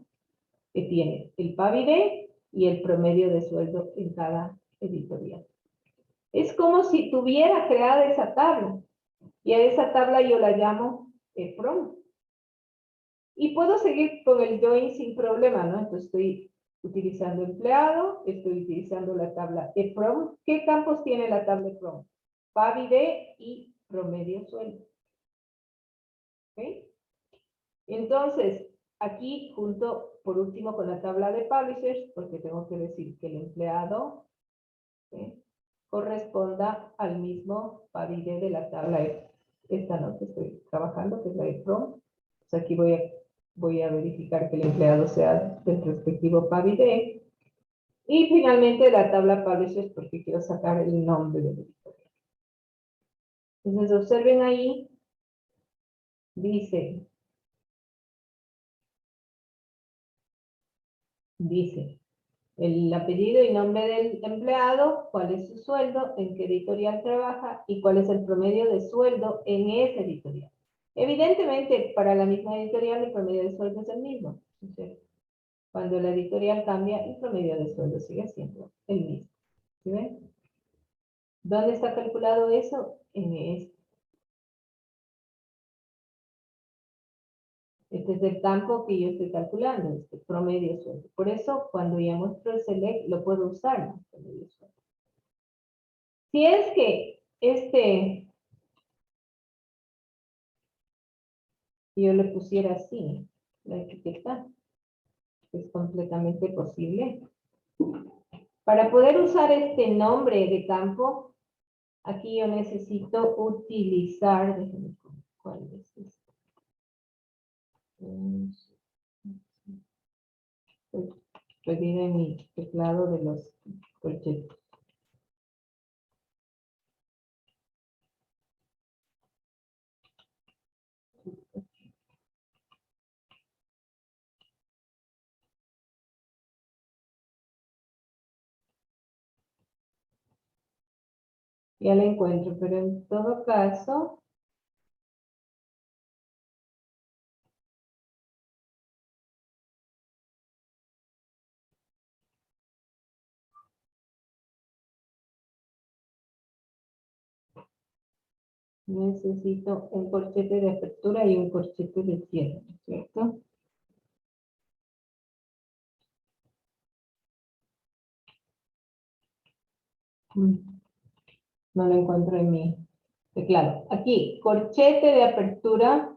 que tiene el PABI-D y el promedio de sueldo en cada editorial. Es como si tuviera creada esa tabla, y a esa tabla yo la llamo EPROM. Y puedo seguir con el join sin problema, ¿no? Entonces estoy utilizando empleado, estoy utilizando la tabla EPROM. ¿Qué campos tiene la tabla EPROM? PABI-D y promedio sueldo. ¿Ok? Entonces, aquí junto por último con la tabla de publishers, porque tengo que decir que el empleado, ¿sí?, corresponda al mismo PABI-D de la tabla esta, ¿no?, que estoy trabajando, que es la EPROM. Pues aquí voy a verificar que el empleado sea del respectivo PABI-D. Y finalmente la tabla publishers, porque quiero sacar el nombre del editorial. Entonces observen ahí, dice, el apellido y nombre del empleado, cuál es su sueldo, en qué editorial trabaja y cuál es el promedio de sueldo en esa editorial. Evidentemente, para la misma editorial el promedio de sueldo es el mismo. Entonces, cuando la editorial cambia, el promedio de sueldo sigue siendo el mismo. ¿Sí ven? ¿Dónde está calculado eso? En este. Este es el campo que yo estoy calculando, este promedio sueldo. Por eso, cuando ya muestro el select, lo puedo usar, ¿no? Promedio sueldo. Si es que yo le pusiera así, la etiqueta, es completamente posible. Para poder usar este nombre de campo, aquí yo necesito utilizar, déjenme ver cuál es esto. Estoy en mi teclado de los corchetes. Ya la encuentro, pero en todo caso, necesito un corchete de apertura y un corchete de cierre, ¿cierto? No lo encuentro en mi teclado. Aquí, corchete de apertura,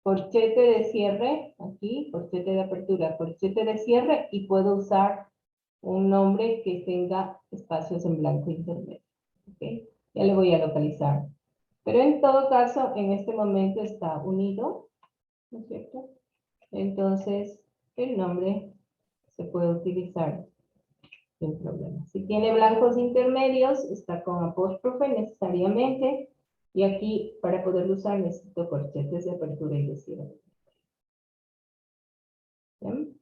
corchete de cierre, aquí, corchete de apertura, corchete de cierre, y puedo usar un nombre que tenga espacios en blanco intermedio. ¿Okay? Ya le voy a localizar. Pero en todo caso, en este momento está unido, ¿no es cierto? Entonces, el nombre se puede utilizar sin problema. Si tiene blancos intermedios, está con apóstrofe necesariamente. Y aquí, para poderlo usar, necesito corchetes de apertura y de cierre. ¿Bien?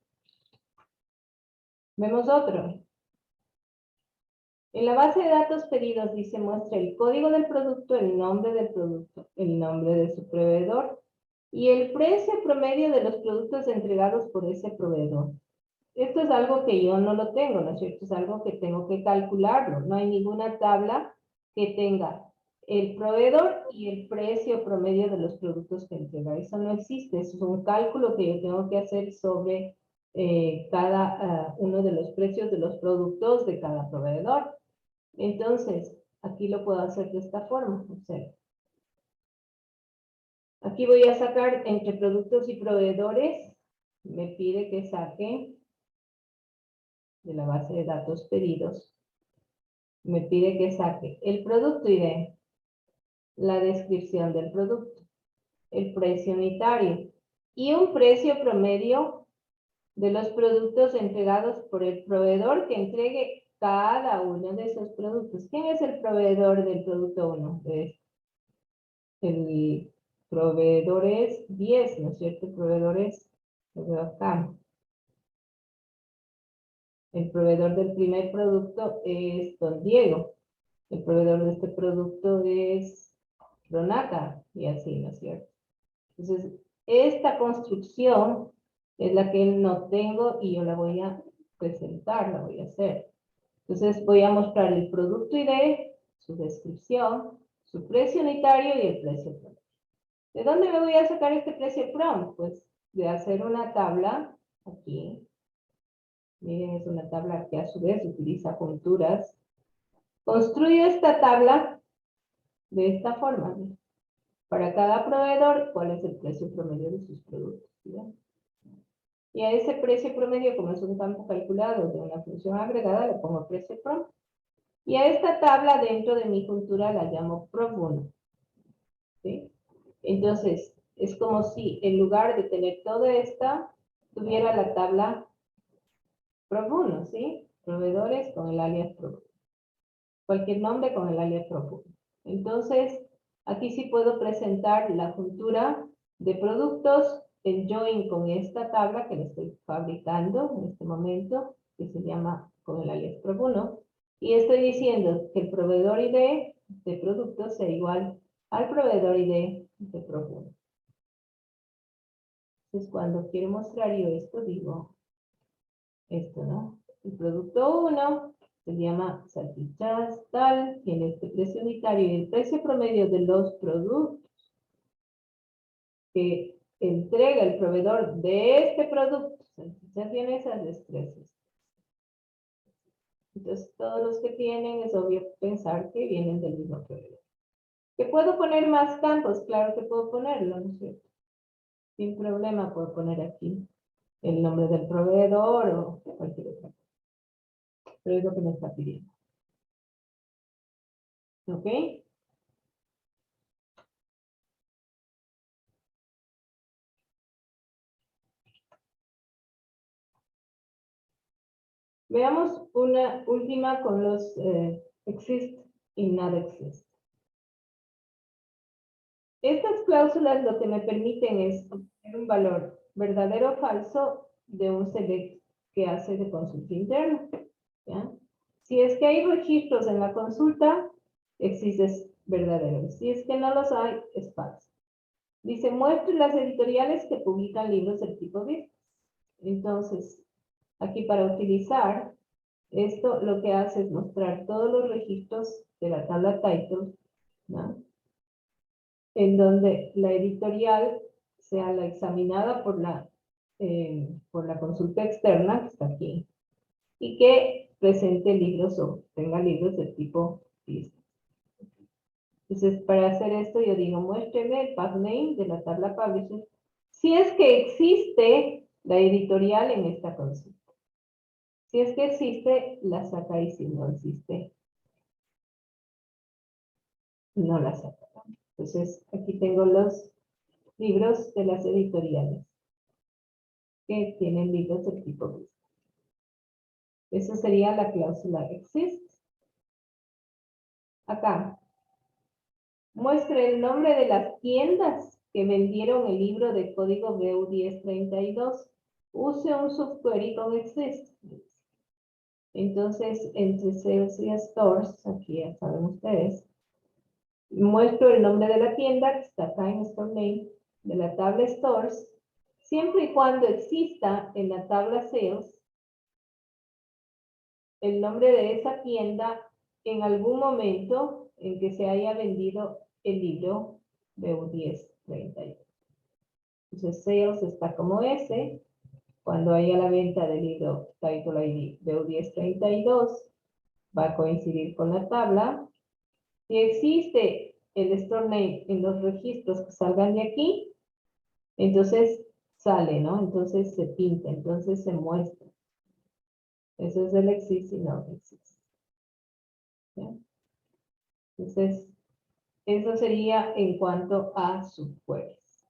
Vemos otro. En la base de datos pedidos dice muestra el código del producto, el nombre del producto, el nombre de su proveedor y el precio promedio de los productos entregados por ese proveedor. Esto es algo que yo no lo tengo, ¿no es cierto? Es algo que tengo que calcularlo. No hay ninguna tabla que tenga el proveedor y el precio promedio de los productos que entrega. Eso no existe. Eso es un cálculo que yo tengo que hacer sobre cada uno de los precios de los productos de cada proveedor. Entonces, aquí lo puedo hacer de esta forma. Observa. Aquí voy a sacar entre productos y proveedores. Me pide que saque de la base de datos pedidos. Me pide que saque el producto ID, la descripción del producto, el precio unitario y un precio promedio de los productos entregados por el proveedor que entregue cada uno de esos productos. ¿Quién es el proveedor del producto 1? El proveedor es 10, ¿no es cierto? El proveedor es, lo veo acá. El proveedor del primer producto es Don Diego. El proveedor de este producto es Ronaca, y así, ¿no es cierto? Entonces, esta construcción es la que no tengo y yo la voy a presentar, la voy a hacer. Entonces, voy a mostrar el producto ID, su descripción, su precio unitario y el precio promedio. ¿De dónde me voy a sacar este precio prom? Pues de hacer una tabla aquí. Miren, es una tabla que a su vez utiliza junturas. Construyo esta tabla de esta forma. ¿Sí? Para cada proveedor, ¿cuál es el precio promedio de sus productos? ¿Sí? Y a ese precio promedio, como es un campo calculado de una función agregada, le pongo precio prom. Y a esta tabla dentro de mi juntura la llamo prom1. ¿Sí? Entonces, es como si en lugar de tener toda esta, tuviera la tabla prom1, ¿sí? Proveedores con el alias prom1. Cualquier nombre con el alias prom1. Entonces, aquí sí puedo presentar la juntura de productos, el join con esta tabla que le estoy fabricando en este momento, que se llama con el alias prom1, y estoy diciendo que el proveedor ID de productos sea igual al proveedor ID de prom1. Entonces, cuando quiero mostrar yo esto, digo esto, ¿no? El producto 1 Se llama salchichas tal, tiene este precio unitario y el precio promedio de los productos que entrega el proveedor de este producto. Salchichas vienesas de 13. Entonces, todos los que tienen, es obvio pensar que vienen del mismo proveedor. ¿Que puedo poner más campos? Claro que puedo ponerlo, ¿no es cierto? Sin problema puedo poner aquí el nombre del proveedor o cualquier otra cosa. Pero es lo que me está pidiendo. ¿Ok? Veamos una última con los exist y not exist. Estas cláusulas lo que me permiten es obtener un valor verdadero o falso de un select que hace de consulta interna. ¿Ya? Si es que hay registros en la consulta, existe es verdadero. Si es que no los hay, es falso. Dice, muestre las editoriales que publican libros del tipo business. Entonces, aquí para utilizar esto, lo que hace es mostrar todos los registros de la tabla title, ¿no? En donde la editorial sea la examinada por la consulta externa, que está aquí, y que presente libros o tenga libros del tipo business. Entonces, para hacer esto, yo digo, muéstreme el pathname de la tabla publisher, si es que existe la editorial en esta consulta. Si es que existe, la saca, y si no existe, no la saca. Entonces, aquí tengo los libros de las editoriales que tienen libros del tipo business. Eso sería la cláusula exist. Acá, muestre el nombre de las tiendas que vendieron el libro de código BU1032. Use un subquery con exist. Entonces, entre sales y stores, aquí ya saben ustedes, muestro el nombre de la tienda, que está acá en store name, de la tabla stores, siempre y cuando exista en la tabla sales el nombre de esa tienda en algún momento en que se haya vendido el libro BU1032. Entonces, sales está como S. Cuando haya la venta del libro Title ID BU1032, va a coincidir con la tabla. Si existe el store name en los registros que salgan de aquí, entonces sale, ¿no? Entonces se pinta, entonces se muestra. Eso es el exist y no exist. ¿Ya? Entonces, eso sería en cuanto a subqueries.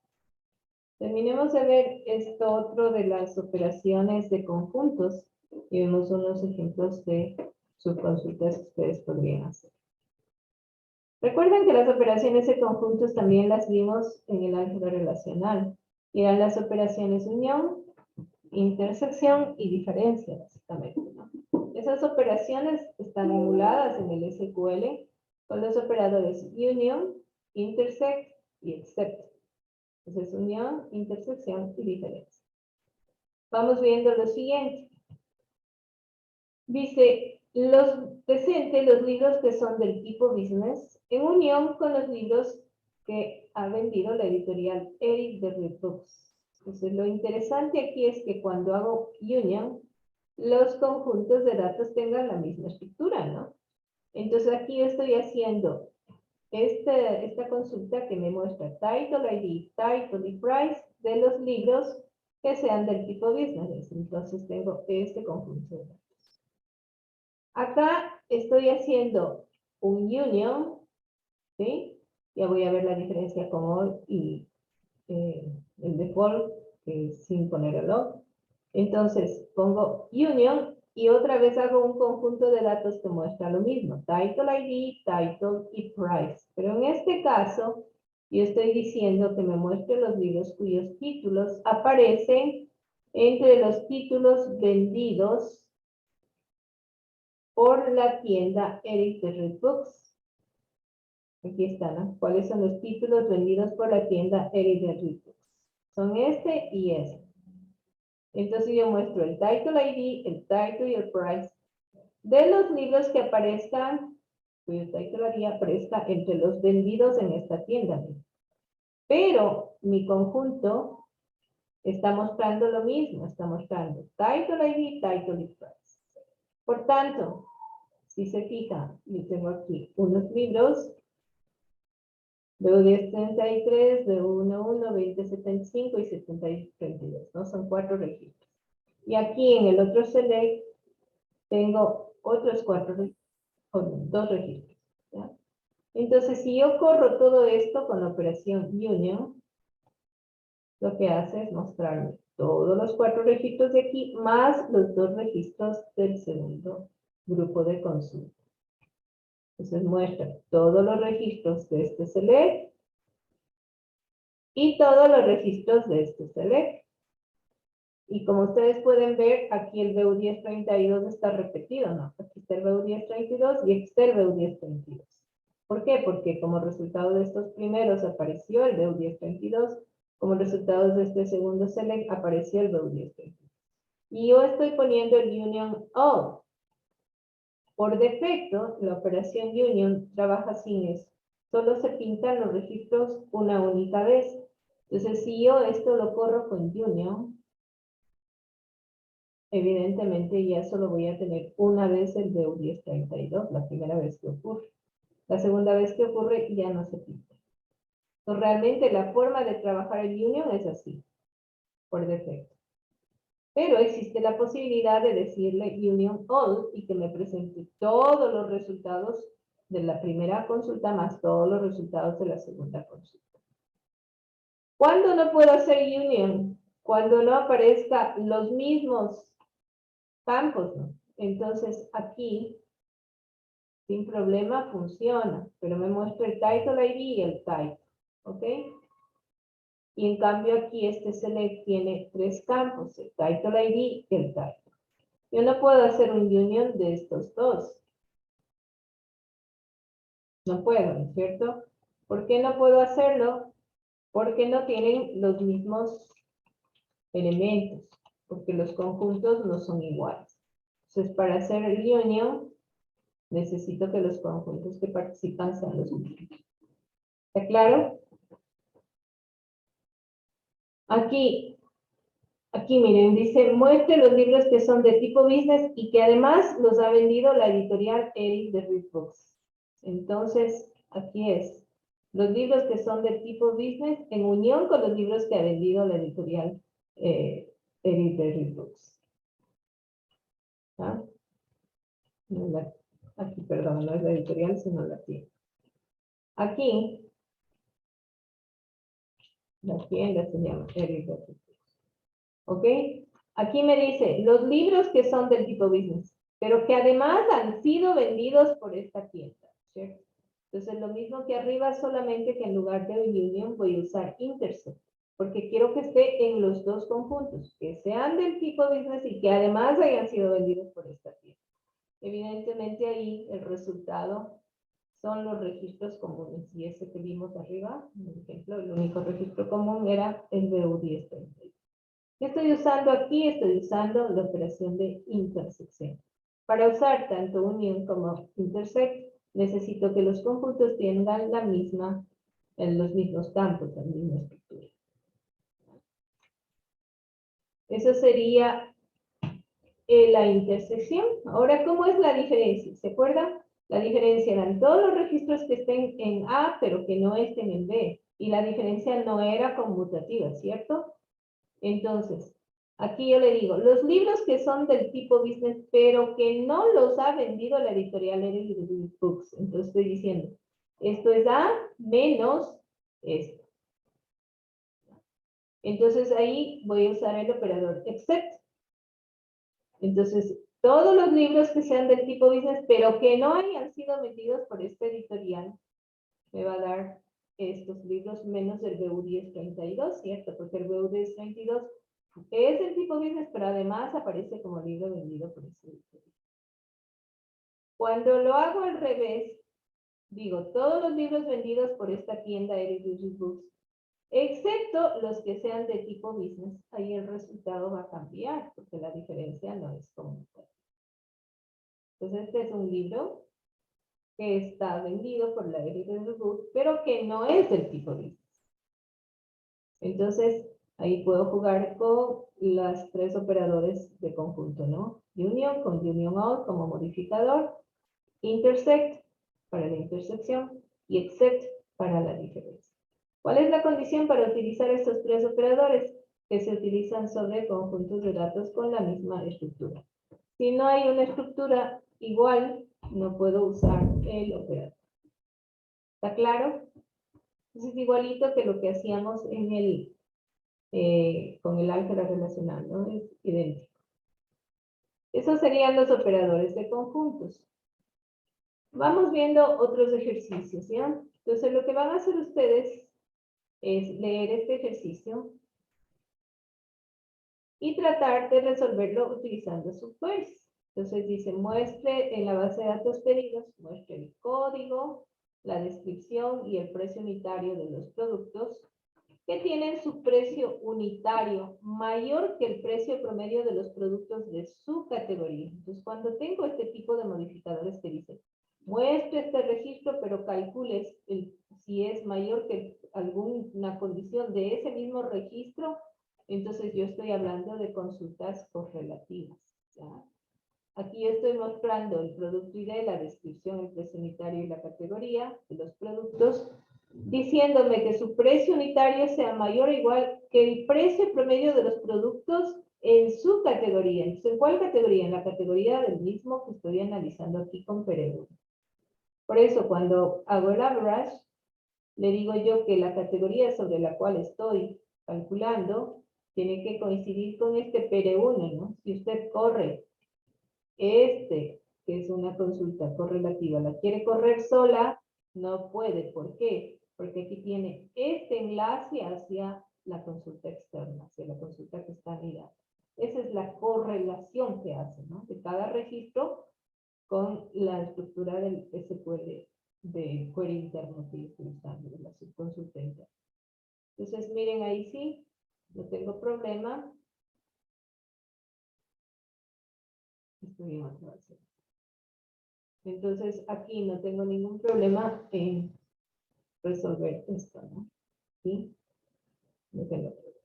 Terminemos de ver esto otro de las operaciones de conjuntos y vemos unos ejemplos de subconsultas que ustedes podrían hacer. Recuerden que las operaciones de conjuntos también las vimos en el álgebra relacional. Y eran las operaciones unión, intersección y diferencia, básicamente, ¿no? Esas operaciones están emuladas en el SQL con los operadores union, intersect y except. Entonces, unión, intersección y diferencia. Vamos viendo lo siguiente. Dice, presente los libros que son del tipo business en unión con los libros que ha vendido la editorial Eric de Red Books. Entonces, lo interesante aquí es que cuando hago union, los conjuntos de datos tengan la misma estructura, ¿no? Entonces, aquí yo estoy haciendo esta consulta que me muestra title ID, title y price de los libros que sean del tipo business. Entonces, tengo este conjunto de datos. Acá estoy haciendo un union, ¿sí? Ya voy a ver la diferencia con all y el default, que es sin poner el log. Entonces, pongo union y otra vez hago un conjunto de datos que muestra lo mismo. Title ID, title y price. Pero en este caso, yo estoy diciendo que me muestre los libros cuyos títulos aparecen entre los títulos vendidos por la tienda Eric de Red Books. Aquí están, ¿no? ¿Cuáles son los títulos vendidos por la tienda Eric de Red Books? Son este y este. Entonces yo muestro el title ID, el title y el price de los libros que aparezcan, cuyo titularía aparezca entre los vendidos en esta tienda. Pero mi conjunto está mostrando lo mismo, está mostrando title ID, title y price. Por tanto, si se fija, yo tengo aquí unos libros, B1033, B11, 2075 y 7032, ¿no? Son 4 registros. Y aquí en el otro select tengo otros 4 registros, con 2 registros, ¿ya? Entonces, si yo corro todo esto con la operación union, lo que hace es mostrarme todos los 4 registros de aquí, más los 2 registros del segundo grupo de consulta. Entonces muestra todos los registros de este select y todos los registros de este select. Y como ustedes pueden ver, aquí el BU1032 está repetido, ¿no? Aquí está el BU1032 y aquí está el BU1032. ¿Por qué? Porque como resultado de estos primeros apareció el BU1032, como resultado de este segundo select apareció el BU1032. Y yo estoy poniendo el union all. Por defecto, la operación union trabaja sin eso. Solo se pintan los registros una única vez. Entonces, si yo esto lo corro con union, evidentemente ya solo voy a tener una vez el BU1032, la primera vez que ocurre. La segunda vez que ocurre ya no se pinta. Entonces, realmente la forma de trabajar el union es así, por defecto. Pero existe la posibilidad de decirle union all y que me presente todos los resultados de la primera consulta más todos los resultados de la segunda consulta. ¿Cuándo no puedo hacer union? Cuando no aparezcan los mismos campos, ¿no? Entonces aquí, sin problema, funciona, pero me muestra el title ID y el type, ¿ok? Y en cambio aquí este select tiene 3 campos, el title ID y el type. Yo no puedo hacer un union de estos dos. No puedo, ¿no es cierto? ¿Por qué no puedo hacerlo? Porque no tienen los mismos elementos, porque los conjuntos no son iguales. Entonces, para hacer el union, necesito que los conjuntos que participan sean los mismos. ¿Está claro? Aquí miren, dice, muestre los libros que son de tipo business y que además los ha vendido la editorial Eric de Reed Books. Entonces, aquí es, los libros que son de tipo business en unión con los libros que ha vendido la editorial Eric de Reed Books. ¿Ah? Aquí, perdón, no es la editorial, sino la tienda. Aquí, la tienda se llama Eric de Reed Books. ¿Ok? Aquí me dice, los libros que son del tipo business, pero que además han sido vendidos por esta tienda, ¿cierto? Entonces, lo mismo que arriba, solamente que en lugar de union voy a usar intercept, porque quiero que esté en los dos conjuntos, que sean del tipo business y que además hayan sido vendidos por esta tienda. Evidentemente ahí el resultado son los registros comunes, y ese que vimos arriba, por ejemplo, el único registro común era el BU1032. ¿Qué estoy usando aquí? Estoy usando la operación de intersección. Para usar tanto union como intersect, necesito que los conjuntos tengan los mismos campos, la misma estructura. Eso sería la intersección. Ahora, ¿cómo es la diferencia? ¿Se acuerdan? La diferencia eran todos los registros que estén en A, pero que no estén en B. Y la diferencia no era conmutativa, ¿cierto? Entonces, aquí yo le digo, los libros que son del tipo business, pero que no los ha vendido la editorial Eric Books. Entonces estoy diciendo, esto es A menos esto. Entonces ahí voy a usar el operador except. Entonces, todos los libros que sean del tipo business, pero que no hayan sido vendidos por esta editorial, me va a dar estos libros menos el BU1032, ¿cierto? Porque el BU1032 es el tipo business, pero además aparece como libro vendido por ese editorial. Cuando lo hago al revés, digo, todos los libros vendidos por esta tienda Eric Books, excepto los que sean de tipo business, ahí el resultado va a cambiar, porque la diferencia no es conmutativa. Entonces, este es un libro que está vendido por la editorial Good, pero que no es del tipo business. Entonces, ahí puedo jugar con las tres operadores de conjunto, ¿no? Union con union out como modificador, intersect para la intersección y except para la diferencia. ¿Cuál es la condición para utilizar estos tres operadores? Que se utilizan sobre conjuntos de datos con la misma estructura. Si no hay una estructura igual, no puedo usar el operador. ¿Está claro? Entonces, es igualito que lo que hacíamos en con el álgebra relacional, ¿no? Es idéntico. Esos serían los operadores de conjuntos. Vamos viendo otros ejercicios, ¿ya? Entonces, lo que van a hacer ustedes es leer este ejercicio y tratar de resolverlo utilizando su queries. Entonces dice, muestre en la base de datos pedidos, muestre el código, la descripción y el precio unitario de los productos que tienen su precio unitario mayor que el precio promedio de los productos de su categoría. Entonces, cuando tengo este tipo de modificadores que dicen, muestre este registro, pero calcules si es mayor que alguna condición de ese mismo registro, entonces yo estoy hablando de consultas correlativas, ¿ya? Aquí yo estoy mostrando el producto ID, la descripción, el precio unitario y la categoría de los productos, diciéndome que su precio unitario sea mayor o igual que el precio promedio de los productos en su categoría. Entonces, ¿en cuál categoría? En la categoría del mismo que estoy analizando aquí con Pereu. Por eso, cuando hago el average, le digo yo que la categoría sobre la cual estoy calculando tiene que coincidir con este PR1, ¿no? Si usted corre que es una consulta correlativa, la quiere correr sola, no puede. ¿Por qué? Porque aquí tiene este enlace hacia la consulta externa, hacia la consulta que está mirando. Esa es la correlación que hace, ¿no? De cada registro con la estructura del SQL de query interno que yo estoy usando, de la subconsulta interna. Entonces, miren, ahí sí, no tengo problema. Estoy en otra base. Entonces, aquí no tengo ningún problema en resolver esto, ¿no? ¿Sí? No tengo problema.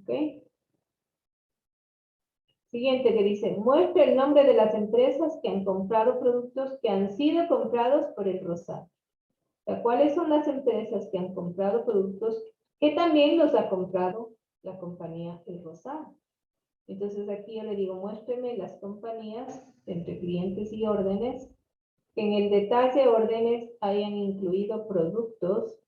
¿Ok? Siguiente que dice, muestre el nombre de las empresas que han comprado productos que han sido comprados por el Rosario. O sea, ¿cuáles son las empresas que han comprado productos que también los ha comprado la compañía El Rosario? Entonces aquí yo le digo, muéstreme las compañías entre clientes y órdenes que en el detalle órdenes hayan incluido productos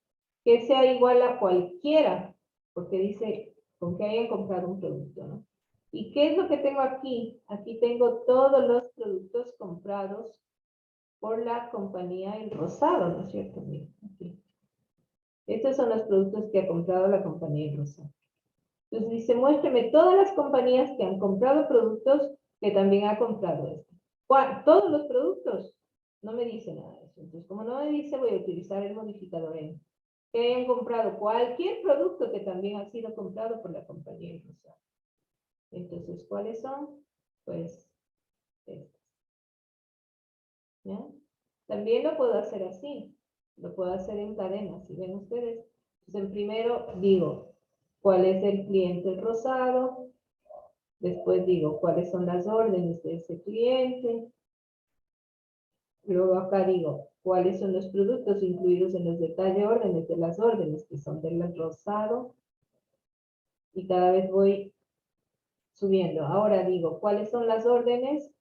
que sea igual a cualquiera, porque dice con que hayan comprado un producto, ¿no? ¿Y qué es lo que tengo aquí? Aquí tengo todos los productos comprados por la compañía El Rosado, ¿no es cierto? Miren, aquí. Estos son los productos que ha comprado la compañía El Rosado. Entonces dice, muéstreme todas las compañías que han comprado productos que también ha comprado esto. Todos los productos. No me dice nada de eso. Entonces, como no me dice, voy a utilizar el modificador en que hayan comprado cualquier producto que también ha sido comprado por la compañía El Rosado. Entonces, ¿cuáles son? Pues, estos. ¿Ya? También lo puedo hacer así. Lo puedo hacer en cadenas, si ven ustedes. Entonces, primero digo, ¿cuál es el cliente El Rosado? Después digo, ¿cuáles son las órdenes de ese cliente? Luego acá digo, ¿cuáles son los productos incluidos en los detalles órdenes de las órdenes que son del Rosado? Y cada vez voy subiendo. Ahora digo, ¿cuáles son las órdenes?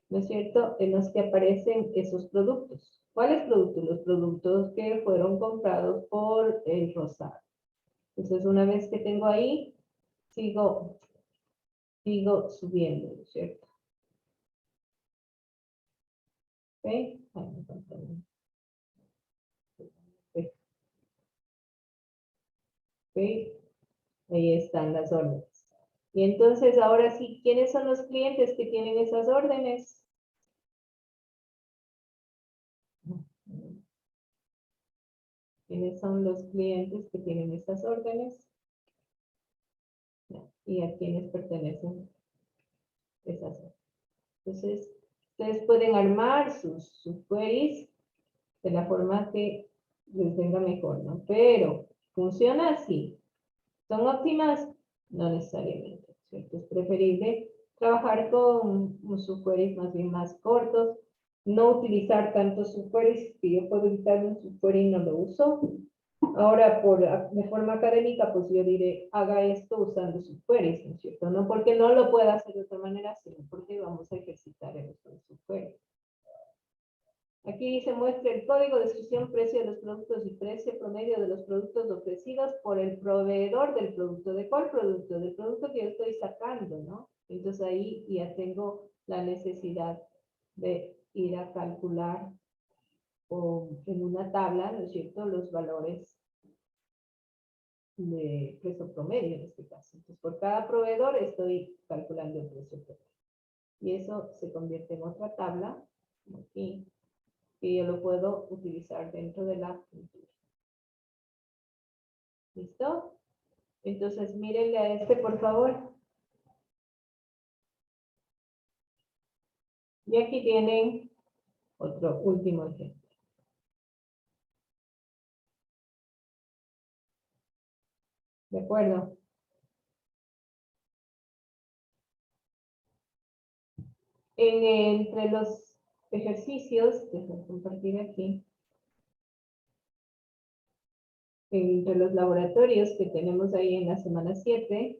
¿No es cierto? En los que aparecen esos productos. ¿Cuáles productos? Los productos que fueron comprados por El Rosado. Entonces, una vez que tengo ahí, sigo subiendo, ¿no es cierto? ¿Ok? ¿Ok? Ahí están las órdenes. Y entonces, ahora sí, ¿quiénes son los clientes que tienen esas órdenes? ¿Quiénes son los clientes que tienen esas órdenes? ¿Y a quiénes pertenecen esas órdenes? Entonces, Ustedes pueden armar sus queries de la forma que les venga mejor, ¿no? Pero, ¿funciona así? ¿Son óptimas? No necesariamente, ¿cierto? Es preferible trabajar con subqueries más bien más cortos, no utilizar tantos subqueries, si yo puedo editar un subquery y no lo uso. Ahora, de forma académica, pues yo diré, haga esto usando subqueries, ¿no es cierto? No porque no lo pueda hacer de otra manera, sino porque vamos a ejercitar el uso de subqueries. Aquí dice, muestra el código, descripción, precio de los productos y precio promedio de los productos ofrecidos por el proveedor del producto. ¿De cuál producto? Del producto que yo estoy sacando, ¿no? Entonces ahí ya tengo la necesidad de ir a calcular en una tabla, ¿no es cierto?, los valores de precio promedio en este caso. Entonces, por cada proveedor estoy calculando el precio promedio. Y eso se convierte en otra tabla, aquí, que yo lo puedo utilizar dentro de la funtura. ¿Listo? Entonces, mírenle a este, por favor. Y aquí tienen otro último ejemplo. ¿De acuerdo? Entre los ejercicios, déjenme compartir aquí, entre los laboratorios que tenemos ahí en la semana 7,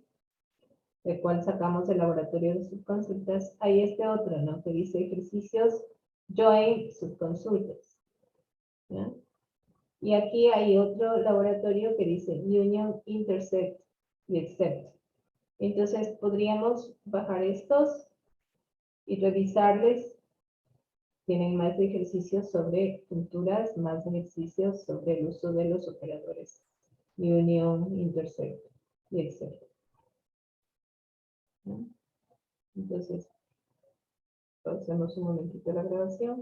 del cual sacamos el laboratorio de subconsultas, hay este otro, ¿no? Que dice ejercicios join subconsultas, ¿no? Y aquí hay otro laboratorio que dice union, intersect y accept. Entonces podríamos bajar estos y revisarles. Tienen más ejercicios sobre funturas, más ejercicios sobre el uso de los operadores union, intersect y accept. ¿No? Entonces, pausemos un momentito la grabación.